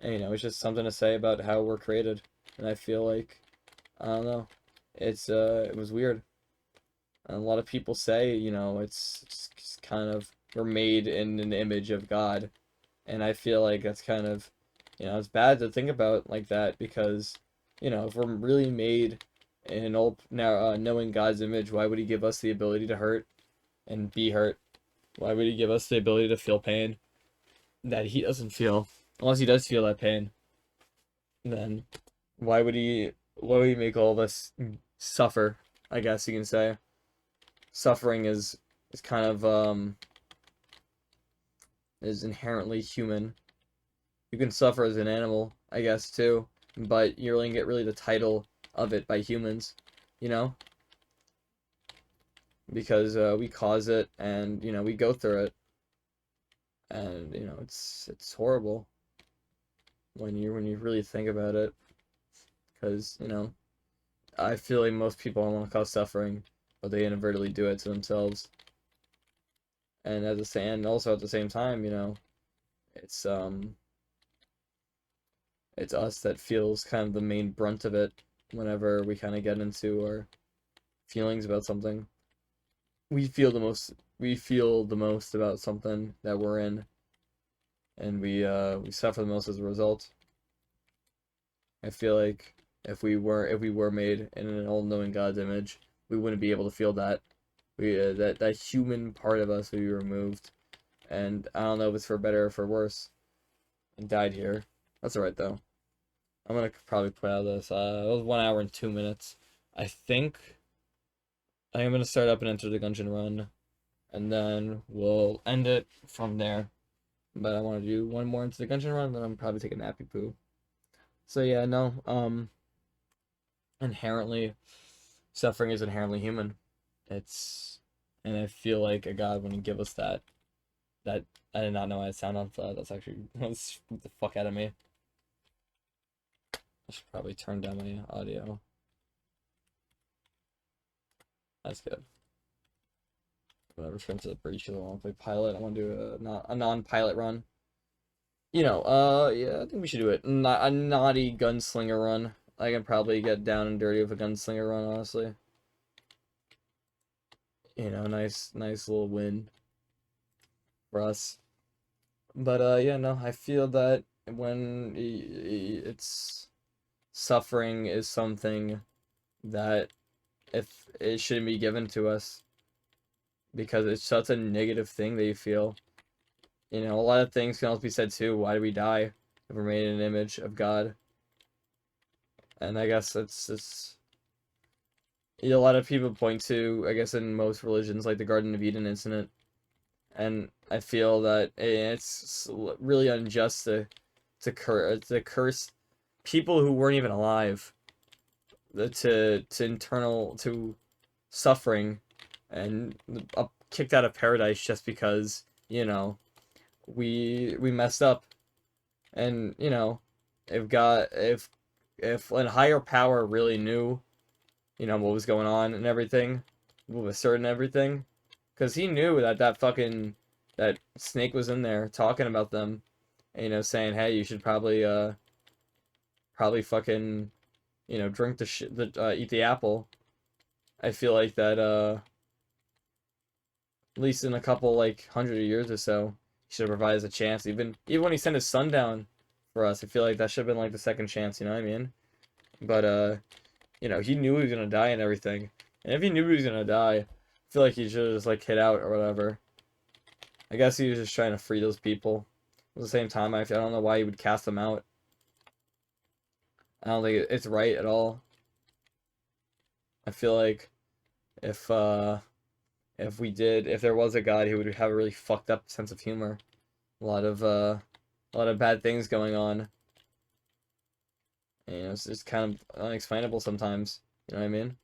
Speaker 1: And it's just something to say about how we're created, and I feel like I don't know, it was weird. And a lot of people say it's kind of we're made in an image of God, and I feel like that's kind of it's bad to think about like that because if we're really made in an old now knowing God's image, why would He give us the ability to hurt and be hurt? Why would He give us the ability to feel pain that He doesn't feel? Unless He does feel that pain, then why would He make all of us suffer? I guess you can say suffering is kind of is inherently human. You can suffer as an animal, I guess, too, but you only get really the title of it by humans, you know? Because we cause it and, we go through it. And, it's horrible when you really think about it. Because, I feel like most people don't want to cause suffering, but they inadvertently do it to themselves. And also at the same time, it's it's us that feels kind of the main brunt of it whenever we kind of get into our feelings about something. We feel the most about something that we're in, and we suffer the most as a result. I feel like if we were made in an all-knowing God's image, we wouldn't be able to feel that. That human part of us would be removed, and I don't know if it's for better or for worse. And died here. That's alright though. I'm gonna probably put out this. It was 1 hour and 2 minutes. I think I'm gonna start up and Enter the Gungeon run, and then we'll end it from there. But I want to do one more Into the Gungeon run, then I'm probably taking a nappy poo. So yeah, no. Inherently, suffering is inherently human. It's, and I feel like a God wouldn't give us that. That I did not know I had sound on. That's actually that's the fuck out of me. I should probably turn down my audio. That's good. I'm gonna return to the breach. I want to play pilot. I want to do a non-pilot run. Yeah, I think we should do it. Not a naughty gunslinger run. I can probably get down and dirty with a gunslinger run, honestly. Nice little win for us. But yeah, no, I feel that when it's suffering is something that if it shouldn't be given to us because it's such a negative thing that you feel. A lot of things can also be said too. Why do we die if we're made in an image of God? And I guess it's a lot of people point to, I guess in most religions, like the Garden of Eden incident, and I feel that it's really unjust to curse people who weren't even alive to suffering and kicked out of paradise just because we messed up. And if a higher power really knew what was going on and everything, what was certain everything, because he knew that snake was in there talking about them, and, saying, hey, you should probably fucking drink eat the apple. I feel like that at least in a couple like 100 years or so, he should have provided us a chance. Even when he sent his son down for us, I feel like that should have been like the second chance. You know what I mean? But he knew he was gonna die and everything. And if he knew he was gonna die, I feel like he should have just like hid out or whatever. I guess he was just trying to free those people. At the same time, I don't know why he would cast them out. I don't think it's right at all. I feel like if if there was a God, he would have a really fucked up sense of humor. A lot of bad things going on. And, it's just kind of unexplainable sometimes. You know what I mean?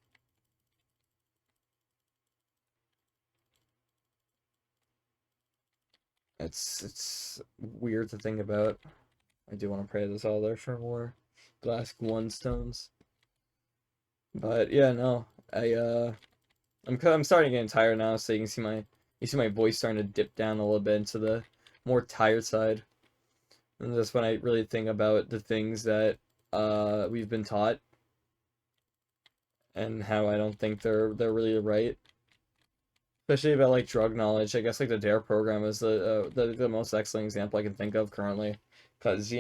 Speaker 1: It's weird to think about. I do want to pray this all there for more glass one stones. But yeah, no. I'm starting getting tired now, so you see my voice starting to dip down a little bit into the more tired side. And that's when I really think about the things that we've been taught and how I don't think they're really right. Especially about like drug knowledge. I guess like the DARE program is the most excellent example I can think of currently, because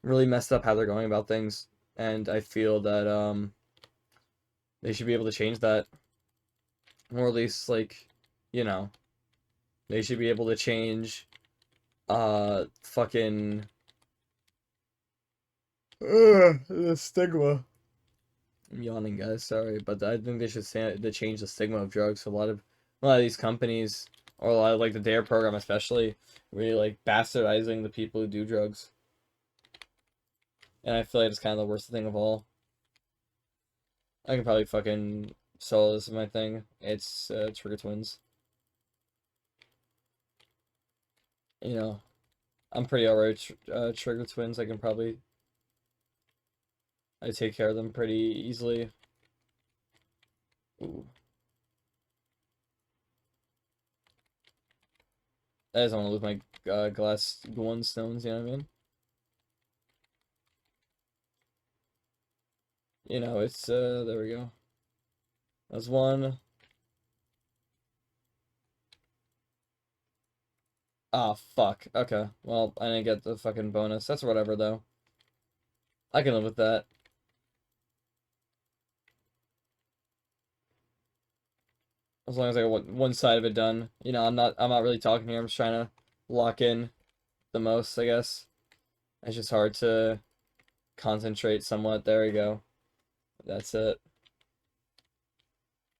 Speaker 1: really messed up how they're going about things, and I feel that they should be able to change that, or at least like you know they should be able to change fucking the stigma. I'm yawning, guys. Sorry, but I think they should to change the stigma of drugs. A lot of these companies, or a lot of like the DARE program, especially, really like bastardizing the people who do drugs. And I feel like it's kind of the worst thing of all. I can probably fucking solo this is my thing. It's Trigger Twins. You know, I'm pretty alright. Trigger Twins. I take care of them pretty easily. Ooh. I just don't want to lose my glass one stones. You know what I mean? It's there we go. That's one. Ah, fuck. Okay. Well, I didn't get the fucking bonus. That's whatever, though. I can live with that. As long as I got one side of it done. I'm not really talking here. I'm just trying to lock in the most, I guess. It's just hard to concentrate somewhat. There we go. That's it.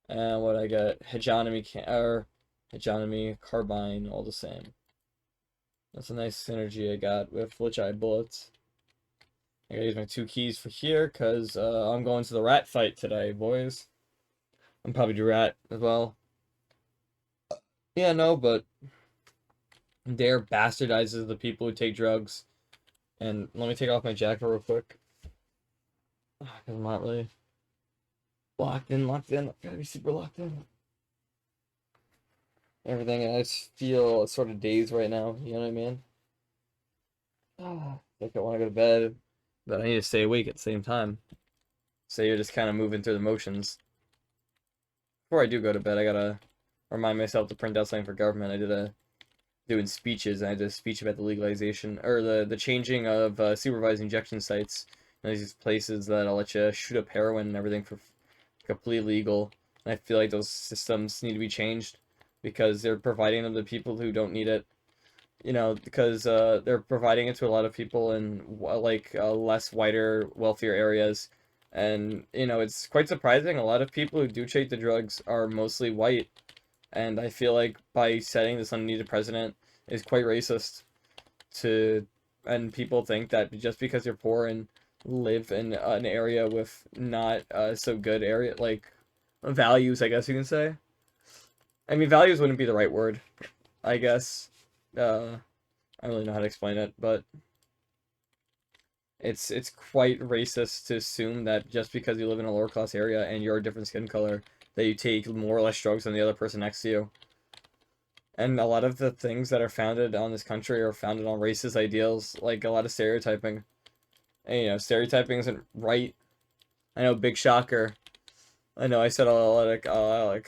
Speaker 1: And what I got? Hegemony carbine, all the same. That's a nice synergy I got with Lich Eye bullets. I gotta use my 2 keys for here, because I'm going to the rat fight today, boys. I'm probably do rat as well. Yeah, no, but DARE bastardizes the people who take drugs. And let me take off my jacket real quick. Because I'm not really locked in. Gotta be super locked in. Everything, I just feel sort of dazed right now, you know what I mean? I think I want to go to bed, but I need to stay awake at the same time. So you're just kind of moving through the motions. Before I do go to bed, I gotta remind myself to print out something for government. Doing speeches, and I did a speech about the legalization, or the changing of supervised injection sites. These places that'll let you shoot up heroin and everything for completely legal. And I feel like those systems need to be changed because they're providing them to people who don't need it. Because they're providing it to a lot of people in less whiter, wealthier areas. And, it's quite surprising. A lot of people who do take the drugs are mostly white. And I feel like by setting this unneeded precedent is quite racist and people think that just because you're poor and live in an area with not so good area, like values, I guess you can say. I mean, values wouldn't be the right word, I guess. I don't really know how to explain it, but it's quite racist to assume that just because you live in a lower class area and you're a different skin color, that you take more or less drugs than the other person next to you. And a lot of the things that are founded on this country are founded on racist ideals, like a lot of stereotyping. And, stereotyping isn't right. I know, big shocker. I know I said a lot of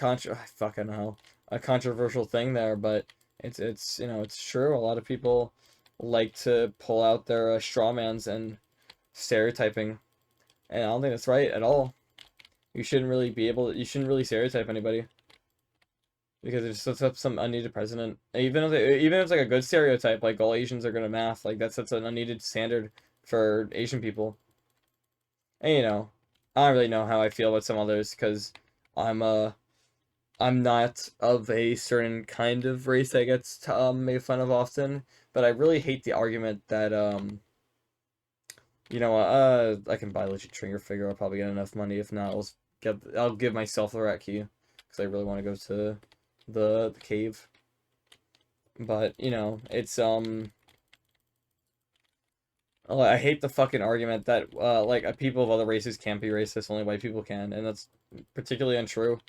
Speaker 1: fucking hell, a controversial thing there, but it's true. A lot of people like to pull out their strawmans and stereotyping, and I don't think that's right at all. You shouldn't really stereotype anybody because it just sets up some unneeded precedent. Even if it's like a good stereotype, like all Asians are good at math, like that sets an unneeded standard for Asian people. And I don't really know how I feel about some others because I'm I'm not of a certain kind of race that gets made fun of often, but I really hate the argument that I can buy a legit Trigger figure. I'll probably get enough money. If not, I'll give myself the rat key because I really want to go to the cave. But, it's, oh, I hate the fucking argument that, like, people of other races can't be racist, only white people can, and that's particularly untrue.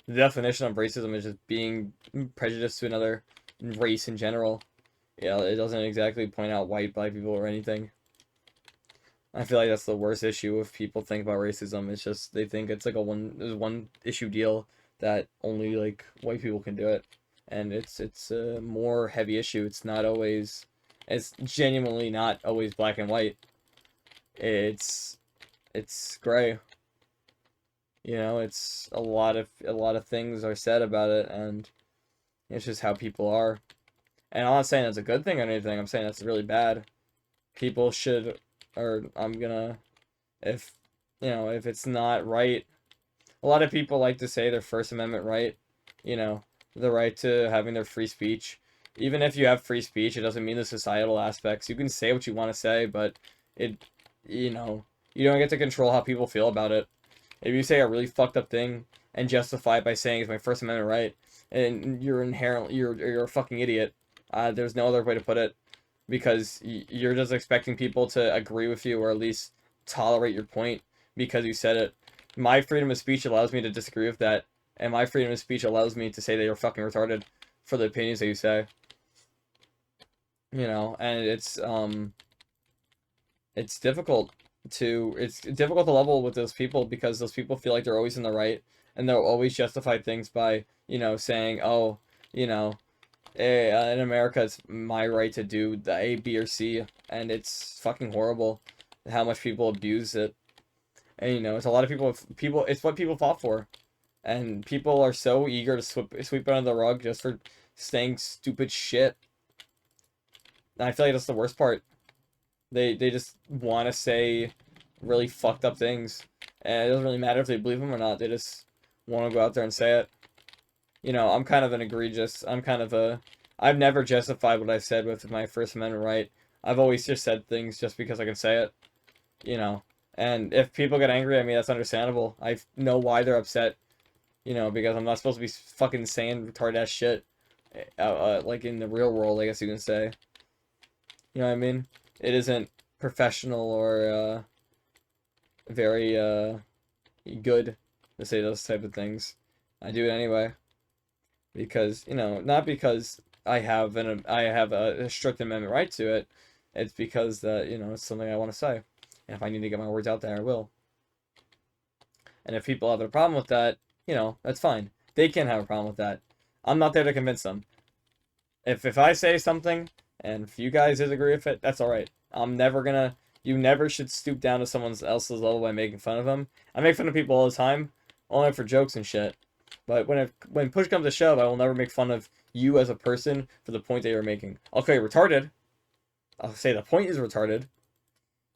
Speaker 1: The definition of racism is just being prejudiced to another race in general. Yeah, it doesn't exactly point out white, black people, or anything. I feel like that's the worst issue if people think about racism. It's just they think it's like one issue deal that only like white people can do it, and it's a more heavy issue. It's genuinely not always black and white. It's it's gray. It's a lot of things are said about it, and it's just how people are. And I'm not saying that's a good thing or anything. I'm saying that's really bad. People should, or I'm gonna, if if it's not right. A lot of people like to say their First Amendment right, you know, the right to having their free speech. Even if you have free speech, it doesn't mean the societal aspects. You can say what you want to say, but it, you know, you don't get to control how people feel about it. If you say a really fucked up thing and justify it by saying it's my First Amendment right, and you're a fucking idiot. There's no other way to put it, because you're just expecting people to agree with you or at least tolerate your point because you said it. My freedom of speech allows me to disagree with that, and my freedom of speech allows me to say that you're fucking retarded for the opinions that you say. And it's difficult to level with those people because those people feel like they're always in the right, and they'll always justify things by saying, oh, you know in America it's my right to do the A, B, or C, and it's fucking horrible how much people abuse it. And it's a lot of people, it's what people fought for, and people are so eager to sweep it under the rug just for saying stupid shit. And I feel like that's the worst part. They just want to say really fucked up things, and it doesn't really matter if they believe them or not. They just want to go out there and say it. I'm kind of an egregious. I've never justified what I said with my First Amendment right. I've always just said things just because I can say it. You know, and if people get angry at me, that's understandable. I know why they're upset. Because I'm not supposed to be fucking saying retarded ass shit, like in the real world, I guess you can say. You know what I mean? It isn't professional or very good to say those type of things. I do it anyway because not because I have a strict amendment right to it. It's because that it's something I want to say, and if I need to get my words out there, I will. And if people have a problem with that, that's fine. They can have a problem with that. I'm not there to convince them. If I say something and if you guys disagree with it, that's all right. You never should stoop down to someone else's level by making fun of them. I make fun of people all the time, only for jokes and shit. But when push comes to shove, I will never make fun of you as a person for the point that you're making. I'll call you retarded. I'll say the point is retarded.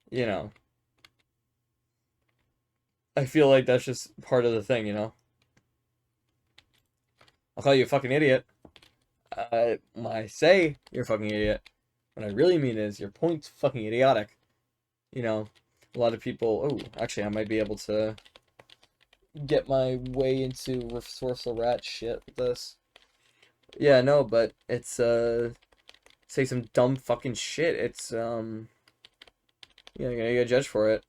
Speaker 1: You know. I feel like that's just part of the thing. I'll call you a fucking idiot. When I say you're a fucking idiot, what I really mean is your point's fucking idiotic. A lot of people. Oh, actually, I might be able to get my way into resourceful rat shit with this. Yeah, no, but it's say some dumb fucking shit. It's you're gonna get judged for it.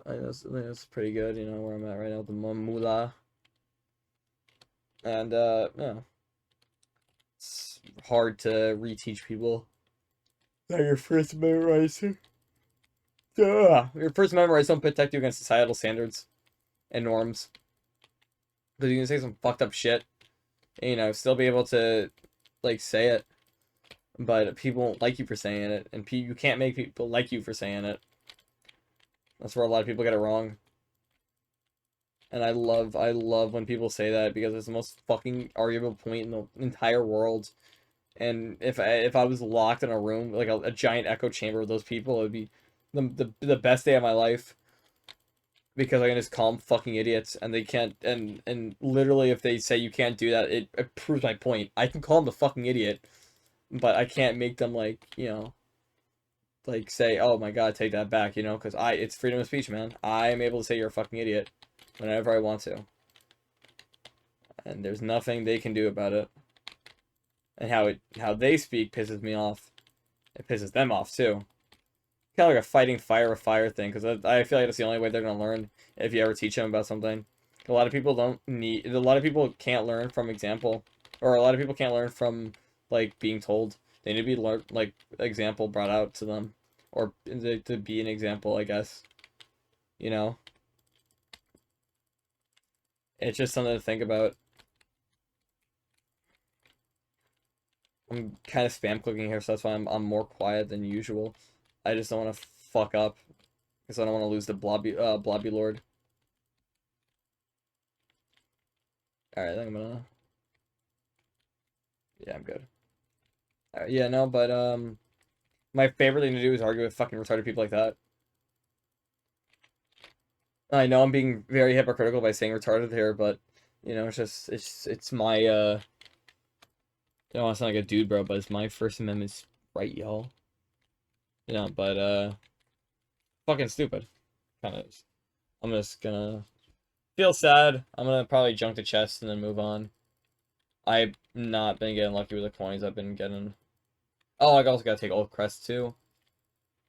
Speaker 1: I think that's pretty good. Where I'm at right now, the Mamula, and yeah, it's hard to reteach people that your First Amendment rights. Your First Amendment rights don't protect you against societal standards and norms. Because you can say some fucked up shit, and, still be able to like say it, but people won't like you for saying it, and you can't make people like you for saying it. That's where a lot of people get it wrong. And I love when people say that because it's the most fucking arguable point in the entire world. And if I was locked in a room like a giant echo chamber with those people, it would be the best day of my life because I can just call them fucking idiots and they can't and literally if they say you can't do that, it proves my point. I can call them the fucking idiot, but I can't make them like say, oh my god, take that back, because it's freedom of speech, man. I am able to say you're a fucking idiot whenever I want to, and there's nothing they can do about it. and how they speak pisses me off. It pisses them off too. Kind of like a fighting fire with fire thing, because I feel like that's the only way they're gonna learn if you ever teach them about something. A lot of people don't need. A lot of people can't learn from example, or a lot of people can't learn from like being told. They need to be learned like example brought out to them, or to be an example, I guess. You know, it's just something to think about. I'm kind of spam clicking here, so that's why I'm more quiet than usual. I just don't want to fuck up, because I don't want to lose the blobby lord. All right, I think I'm gonna. Yeah, I'm good. Yeah, no, but my favorite thing to do is argue with fucking retarded people like that. I know I'm being very hypocritical by saying retarded here, but you know, it's just it's my I don't want to sound like a dude, bro, but it's my First Amendment's right, y'all. You know, but fucking stupid. Kind of. I'm just gonna feel sad. I'm gonna probably junk the chest and then move on. I've not been getting lucky with the coins I've been getting. Oh, I also gotta take Old Crest too.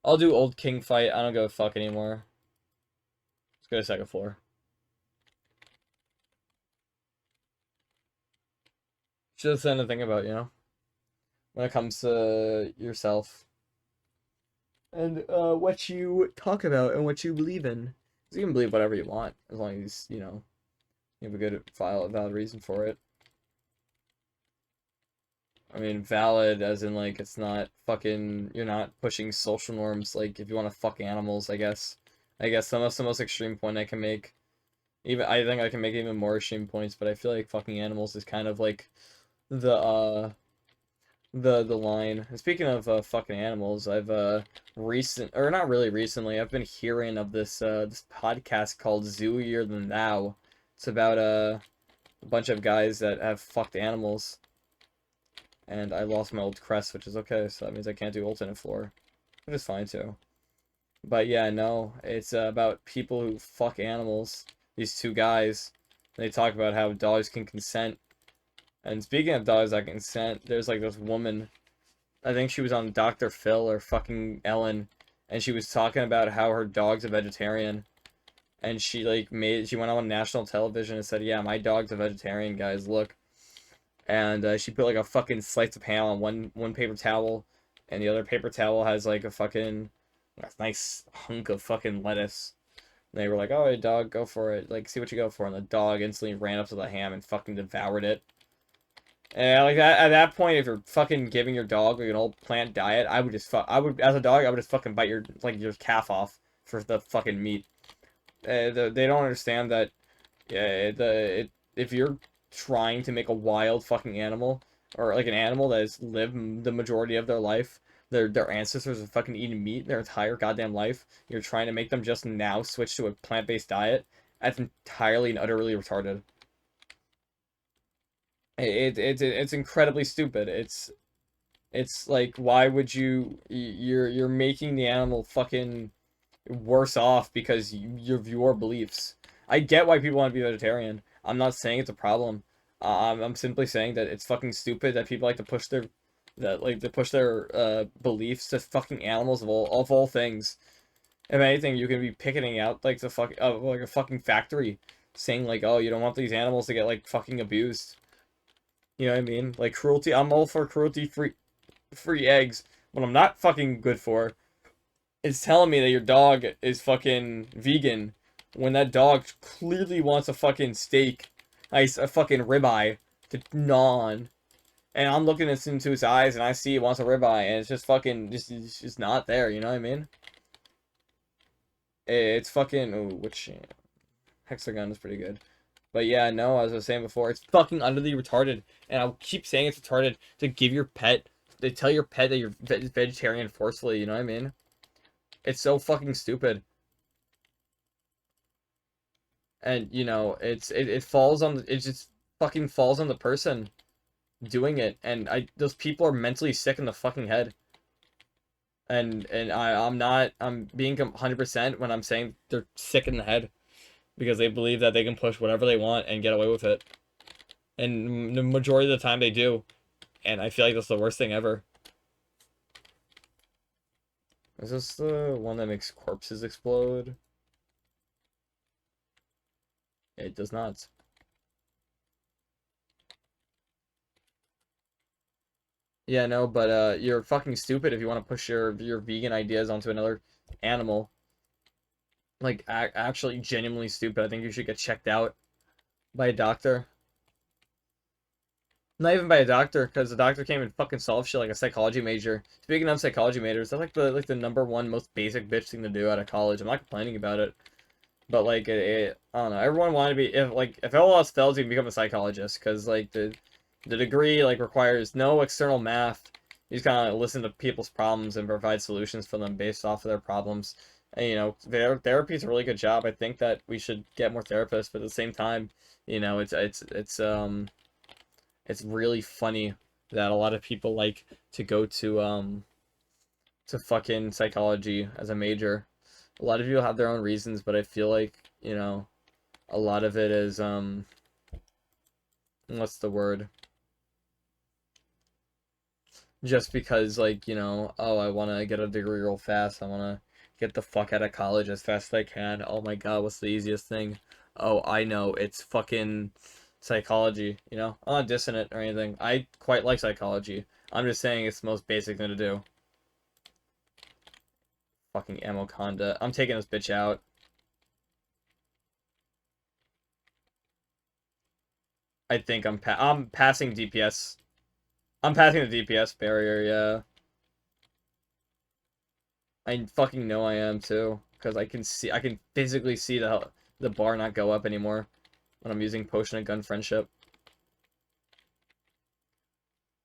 Speaker 1: I'll do Old King fight. I don't give a fuck anymore. Let's go to second floor. Just something to think about, you know, when it comes to yourself and what you talk about and what you believe in. 'Cause you can believe whatever you want as long as you know you have a good valid reason for it. I mean, valid as in like it's not fucking. You're not pushing social norms. Like if you want to fuck animals, I guess. I guess that's the most extreme point I can make. Even I think I can make even more extreme points, but I feel like fucking animals is kind of like the line. And speaking of fucking animals, I've recent or not really recently, I've been hearing of this podcast called Zooier Than Thou. It's about a bunch of guys that have fucked animals, and I lost my old crest, which is okay. So that means I can't do alternate floor, which is fine too. But yeah, no, it's about people who fuck animals. These two guys, they talk about how dogs can consent. And speaking of dogs that consent, there's like this woman, I think she was on Dr. Phil or fucking Ellen, and she was talking about how her dog's a vegetarian. And she went on national television and said, yeah, my dog's a vegetarian, guys, look. And she put like a fucking slice of ham on one paper towel, and the other paper towel has like a nice hunk of fucking lettuce. And they were like, oh, hey, dog, go for it. Like, see what you go for. And the dog instantly ran up to the ham and fucking devoured it. And like that, at that point, if you're fucking giving your dog like an old plant diet, as a dog, I would just fucking bite your calf off for the fucking meat. They don't understand that, yeah, if you're trying to make a wild fucking animal, or like an animal that has lived the majority of their life, their ancestors have fucking eaten meat their entire goddamn life, you're trying to make them just now switch to a plant-based diet, that's entirely and utterly retarded. It's incredibly stupid. It's like, why would you're making the animal fucking worse off because of your beliefs. I get why people want to be vegetarian. I'm not saying it's a problem. I'm simply saying that it's fucking stupid that people like to push their beliefs to fucking animals of all things. If anything, you can be picketing out like like a fucking factory, saying like, oh, you don't want these animals to get like fucking abused. You know what I mean? Like cruelty. I'm all for cruelty free eggs. What I'm not fucking good for is telling me that your dog is fucking vegan when that dog clearly wants a fucking steak, a fucking ribeye to gnaw on. And I'm looking into his eyes and I see he wants a ribeye and it's just fucking it's just not there, you know what I mean? It's fucking which hexagon is pretty good. But yeah, no, as I was saying before, it's fucking utterly retarded. And I'll keep saying it's retarded to give your pet, to tell your pet that you're vegetarian forcefully, you know what I mean? It's so fucking stupid. And you know, it falls on it just fucking falls on the person doing it. And those people are mentally sick in the fucking head. And I'm being 100% when I'm saying they're sick in the head because they believe that they can push whatever they want and get away with it. And the majority of the time they do. And I feel like that's the worst thing ever. Is this the one that makes corpses explode? It does not. Yeah, no, but you're fucking stupid if you want to push your vegan ideas onto another animal. Like, actually genuinely stupid. I think you should get checked out by a doctor. Not even by a doctor, because the doctor can't even fucking solve shit like a psychology major. Speaking of psychology majors, that's like the number one most basic bitch thing to do out of college. I'm not complaining about it, but like I don't know. Everyone wanted to be if all else fails, you can become a psychologist, because like the degree like requires no external math. You just kind of listen to people's problems and provide solutions for them based off of their problems. And you know, therapy is a really good job. I think that we should get more therapists, but at the same time, you know, it's really funny that a lot of people like to go to fucking psychology as a major. A lot of people have their own reasons, but I feel like, you know, a lot of it is what's the word? Just because like, you know, oh, I want to get a degree real fast. I want to get the fuck out of college as fast as I can. Oh my God, what's the easiest thing? Oh, I know, it's fucking psychology, you know? I'm not dissing it or anything. I quite like psychology. I'm just saying it's the most basic thing to do. Fucking Amoconda. I'm taking this bitch out. I think I'm passing DPS. I'm passing the DPS barrier, yeah. I fucking know I am too, because I can physically see the bar not go up anymore when I'm using Potion of Gun Friendship.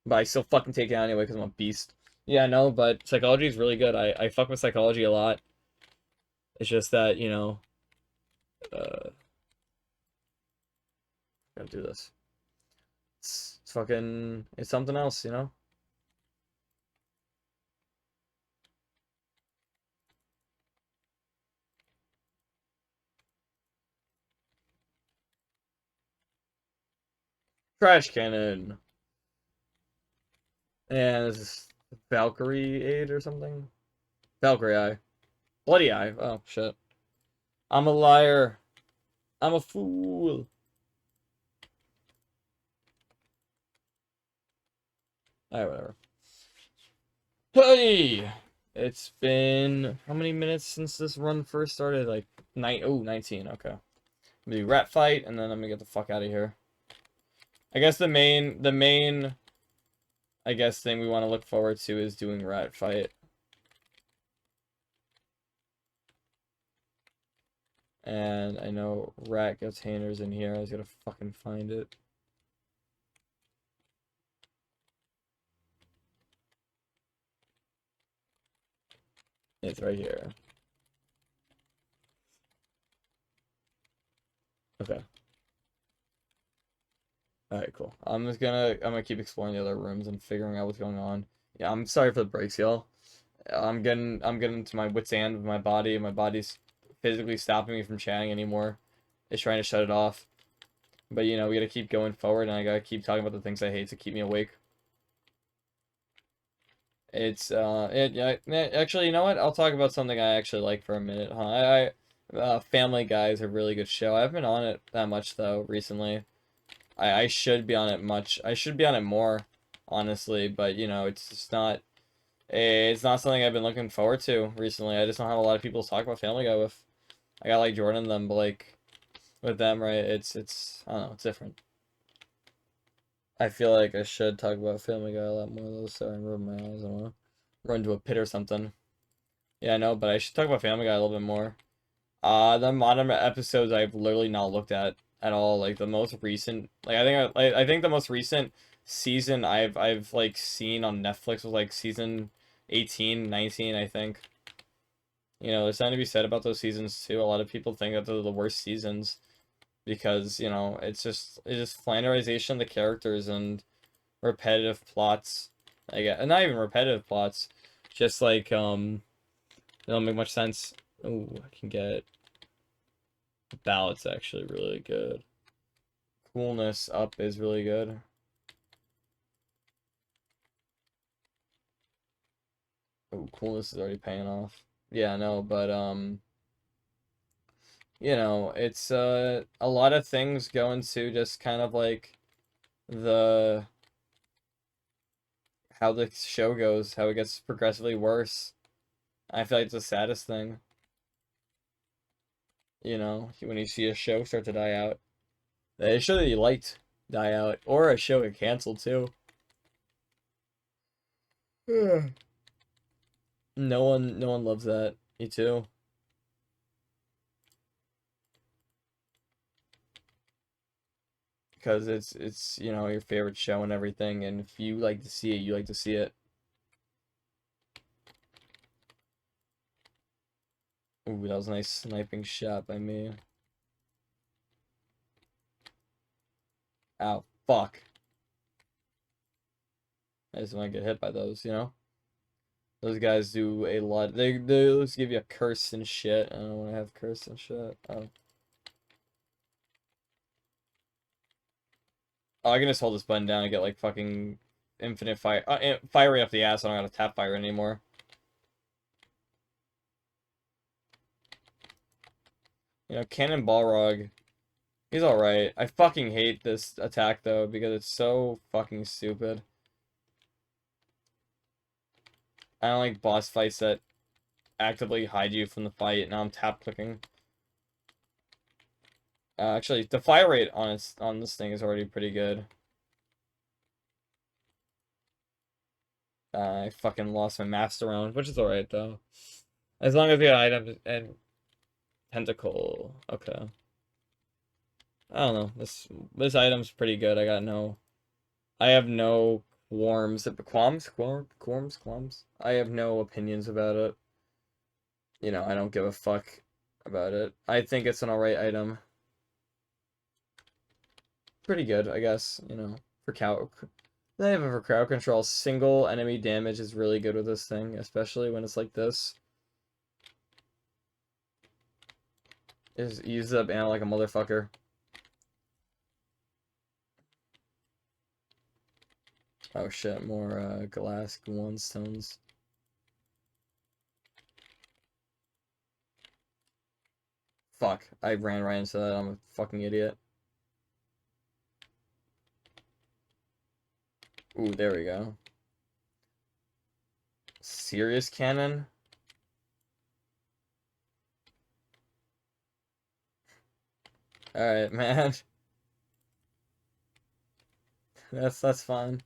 Speaker 1: But I still fucking take it out anyway because I'm a beast. Yeah, no, but psychology is really good. I fuck with psychology a lot. It's just that, you know, uh, gotta do this. It's fucking, it's something else, you know? Trash cannon. And this is Valkyrie aid or something? Valkyrie eye. Bloody eye. Oh, shit. I'm a liar. I'm a fool. Alright, whatever. Hey! It's been how many minutes since this run first started? Like, 19. Okay. I'm gonna do rat fight, and then I'm gonna get the fuck out of here. I guess the main, I guess, thing we want to look forward to is doing rat fight. And I know rat gets Hainer's in here. I was gonna fucking find it. It's right here. Okay. Alright, cool. I'm gonna keep exploring the other rooms and figuring out what's going on. Yeah, I'm sorry for the breaks, y'all. I'm getting to my wit's end with my body. My body's physically stopping me from chatting anymore. It's trying to shut it off. But you know, we gotta keep going forward, and I gotta keep talking about the things I hate to keep me awake. It's actually, you know what? I'll talk about something I actually like for a minute, huh? Family Guy is a really good show. I haven't been on it that much though recently. I should be on it much. I should be on it more, honestly, but you know, it's not something I've been looking forward to recently. I just don't have a lot of people to talk about Family Guy with. I got like Jordan and them, but like with them, right? It's I don't know, it's different. I feel like I should talk about Family Guy a lot more though. Sorry, I'm rubbing my eyes. I don't wanna run into a pit or something. Yeah, I know, but I should talk about Family Guy a little bit more. The modern episodes I've literally not looked at all. Like the most recent, like I think the most recent season I've like seen on Netflix was like season 18, 19, I think. You know, there's something to be said about those seasons too. A lot of people think that they're the worst seasons because, you know, it's just flanderization of the characters and repetitive plots. I guess, and not even repetitive plots, just like they don't make much sense. Oh, I can get ballot's actually really good. Coolness up is really good. Oh, coolness is already paying off. Yeah, no, but you know, it's a lot of things go into just kind of like the how the show goes, how it gets progressively worse. I feel like it's the saddest thing, you know, when you see a show start to die out. A show that you liked die out, or a show get canceled too. No one loves that. Me too. Because it's you know your favorite show and everything, and if you like to see it, you like to see it. Ooh, that was a nice sniping shot by me. Ow, fuck. I just want to get hit by those, you know? Those guys do a lot. They just give you a curse and shit. I don't want to have curse and shit. Oh. Oh, I can just hold this button down and get like fucking infinite fire. Fire right up the ass. I don't gotta tap fire anymore. You know, Cannon Balrog. He's alright. I fucking hate this attack though because it's so fucking stupid. I don't like boss fights that actively hide you from the fight. Now I'm tap clicking. Actually, the fire rate on this thing is already pretty good. I fucking lost my master round, which is alright though. As long as we got items and tentacle. Okay. I don't know. This item's pretty good. I have no qualms. I have no opinions about it. You know, I don't give a fuck about it. I think it's an alright item. Pretty good, I guess, you know, for cow. They have it for crowd control. Single enemy damage is really good with this thing, especially when it's like this. It uses up ammo like a motherfucker. Oh shit, more glass one stones. Fuck, I ran right into that. I'm a fucking idiot. Ooh, there we go. Serious cannon? Alright, man. That's fine.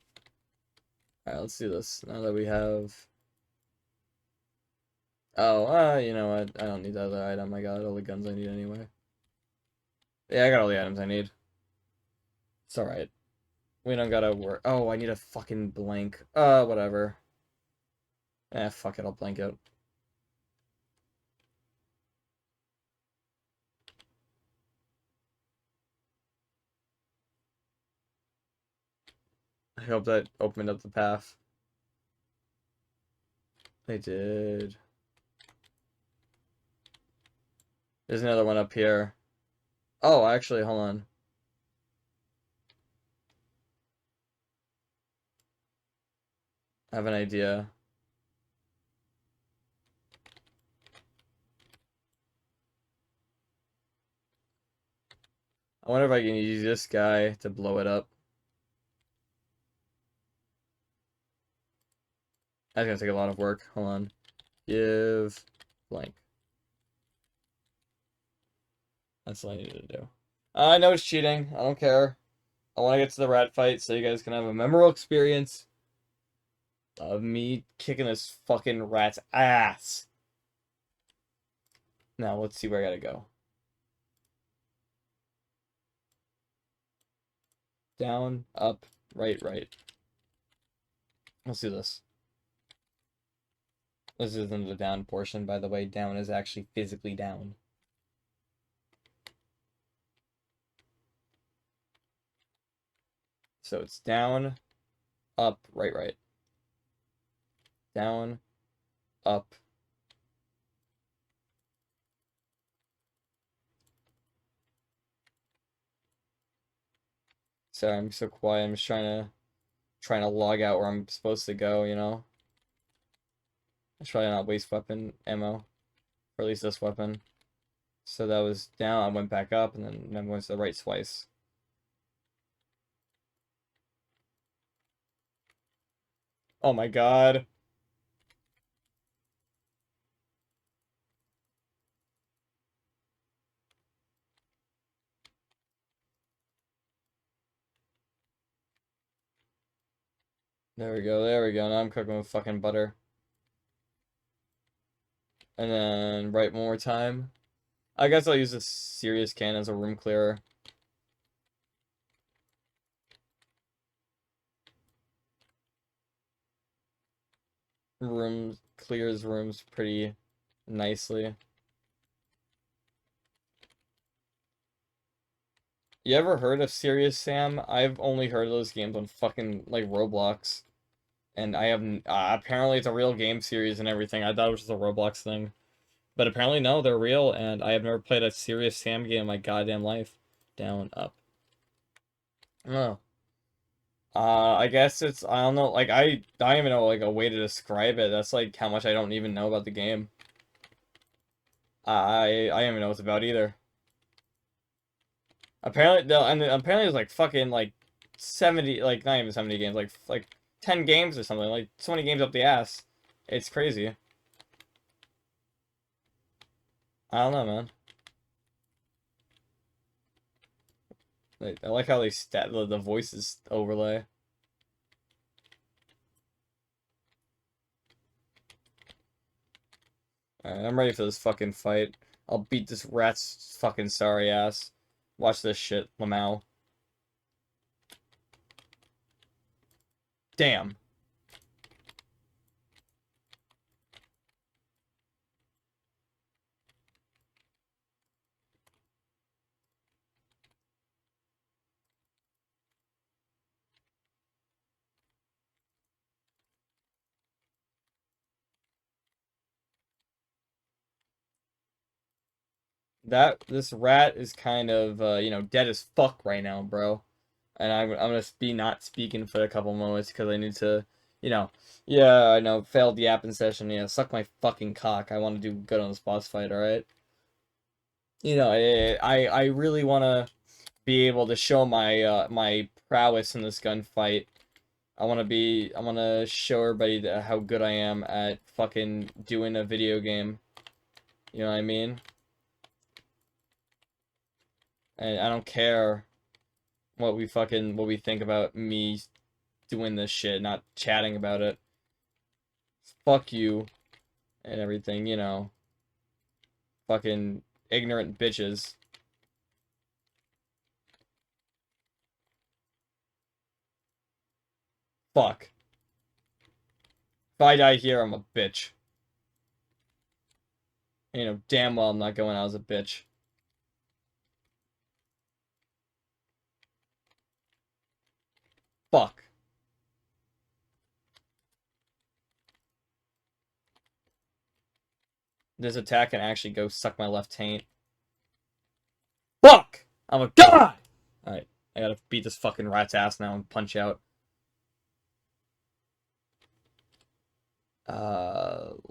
Speaker 1: Alright, let's do this. Now that we have... Oh, you know what? I don't need that other item. I got all the guns I need anyway. Yeah, I got all the items I need. It's alright. We don't gotta work. Oh, I need a fucking blank. Whatever. Fuck it, I'll blank it. I hope that opened up the path. They did. There's another one up here. Oh, actually, hold on. I have an idea. I wonder if I can use this guy to blow it up. That's gonna take a lot of work. Hold on. Give blank. That's what I needed to do. I know it's cheating. I don't care. I want to get to the rat fight so you guys can have a memorable experience of me kicking this fucking rat's ass. Now, let's see where I gotta go. Down, up, right, right. Let's do this. This isn't the down portion, by the way. Down is actually physically down. So it's down, up, right, right. Down, up. Sorry, I'm so quiet. I'm just trying to log out where I'm supposed to go, you know? I should probably not waste weapon ammo. Or at least this weapon. So that was down, I went back up, and then I went to the right twice. Oh my god. There we go, there we go. Now I'm cooking with fucking butter. And then right one more time. I guess I'll use this serious can as a room clearer. Rooms clears rooms pretty nicely. You ever heard of Serious Sam? I've only heard of those games on fucking like Roblox. And I have apparently it's a real game series and everything. I thought it was just a Roblox thing. But apparently no, they're real and I have never played a Serious Sam game in my goddamn life. Down, up. Oh. I guess it's, I don't know, like, I don't even know, like, a way to describe it. That's, like, how much I don't even know about the game. I don't even know what it's about either. Apparently, no, and apparently there's, like, fucking, like, 70, like, not even 70 games, like 10 games or something, like, so many games up the ass. It's crazy. I don't know, man. Like, I like how they the voices overlay. Alright, I'm ready for this fucking fight. I'll beat this rat's fucking sorry ass. Watch this shit, Lamau. Damn. This rat is kind of you know, dead as fuck right now, bro. And I'm gonna be not speaking for a couple moments because I need to, you know, yeah, I know, failed yapping session. Yeah, suck my fucking cock. I want to do good on this boss fight. All right. You know, I really want to be able to show my my prowess in this gunfight. I want to show everybody how good I am at fucking doing a video game. You know what I mean? And I don't care what we think about me doing this shit, not chatting about it. Fuck you and everything, you know. Fucking ignorant bitches. Fuck. If I die here, I'm a bitch. You know, damn well I'm not going out as a bitch. Fuck. This attack can actually go suck my left taint. Fuck! I'm a god! Alright, I gotta beat this fucking rat's ass now and punch out.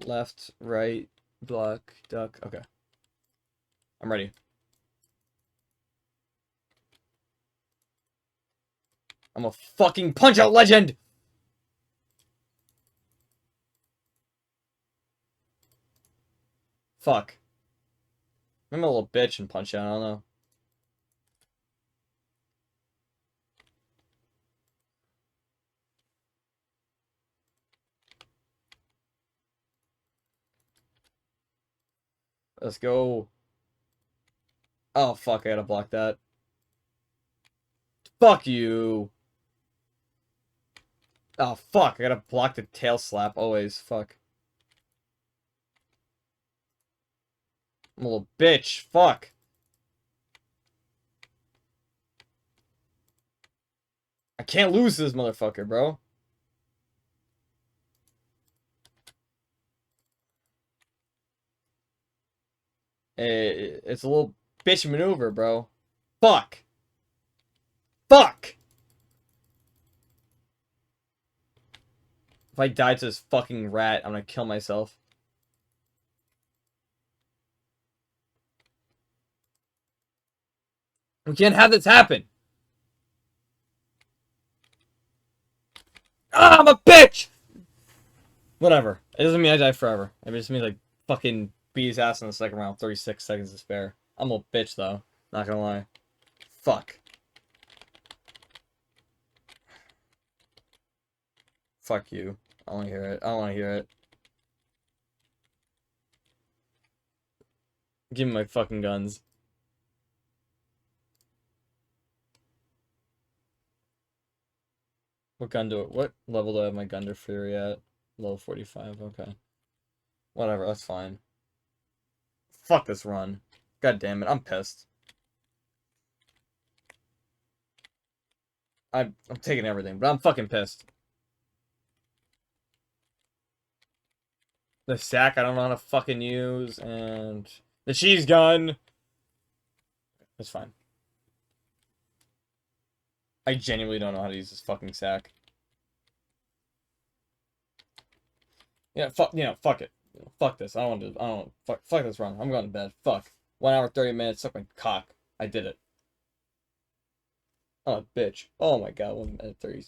Speaker 1: Left, right, block, duck. Okay. I'm ready. I'm a fucking punch-out legend! Fuck. I'm a little bitch and punch out, I don't know. Let's go. Oh, fuck, I gotta block that. Fuck you. Oh, fuck, I gotta block the tail slap always. Fuck. I'm a little bitch. Fuck. I can't lose this motherfucker, bro. It's a little bitch maneuver, bro. Fuck. Fuck. If I die to this fucking rat, I'm gonna kill myself. We can't have this happen! Ah, I'm a bitch! Whatever. It doesn't mean I die forever. It just means like fucking beat his ass in the second round. 36 seconds to spare. I'm a bitch though. Not gonna lie. Fuck. Fuck you. I don't wanna hear it. I don't wanna hear it. Give me my fucking guns. What level do I have my Gundar Fury at? Level 45, okay. Whatever, that's fine. Fuck this run. God damn it, I'm pissed. I'm taking everything, but I'm fucking pissed. The sack I don't know how to fucking use, and the cheese gun. That's fine. I genuinely don't know how to use this fucking sack. Yeah, fuck it. Fuck this. I don't want to. I don't. Fuck this run. I'm going to bed. Fuck. 1 hour 30 minutes. Suck my cock. I did it. Oh, bitch. Oh my god. 1 minute 30.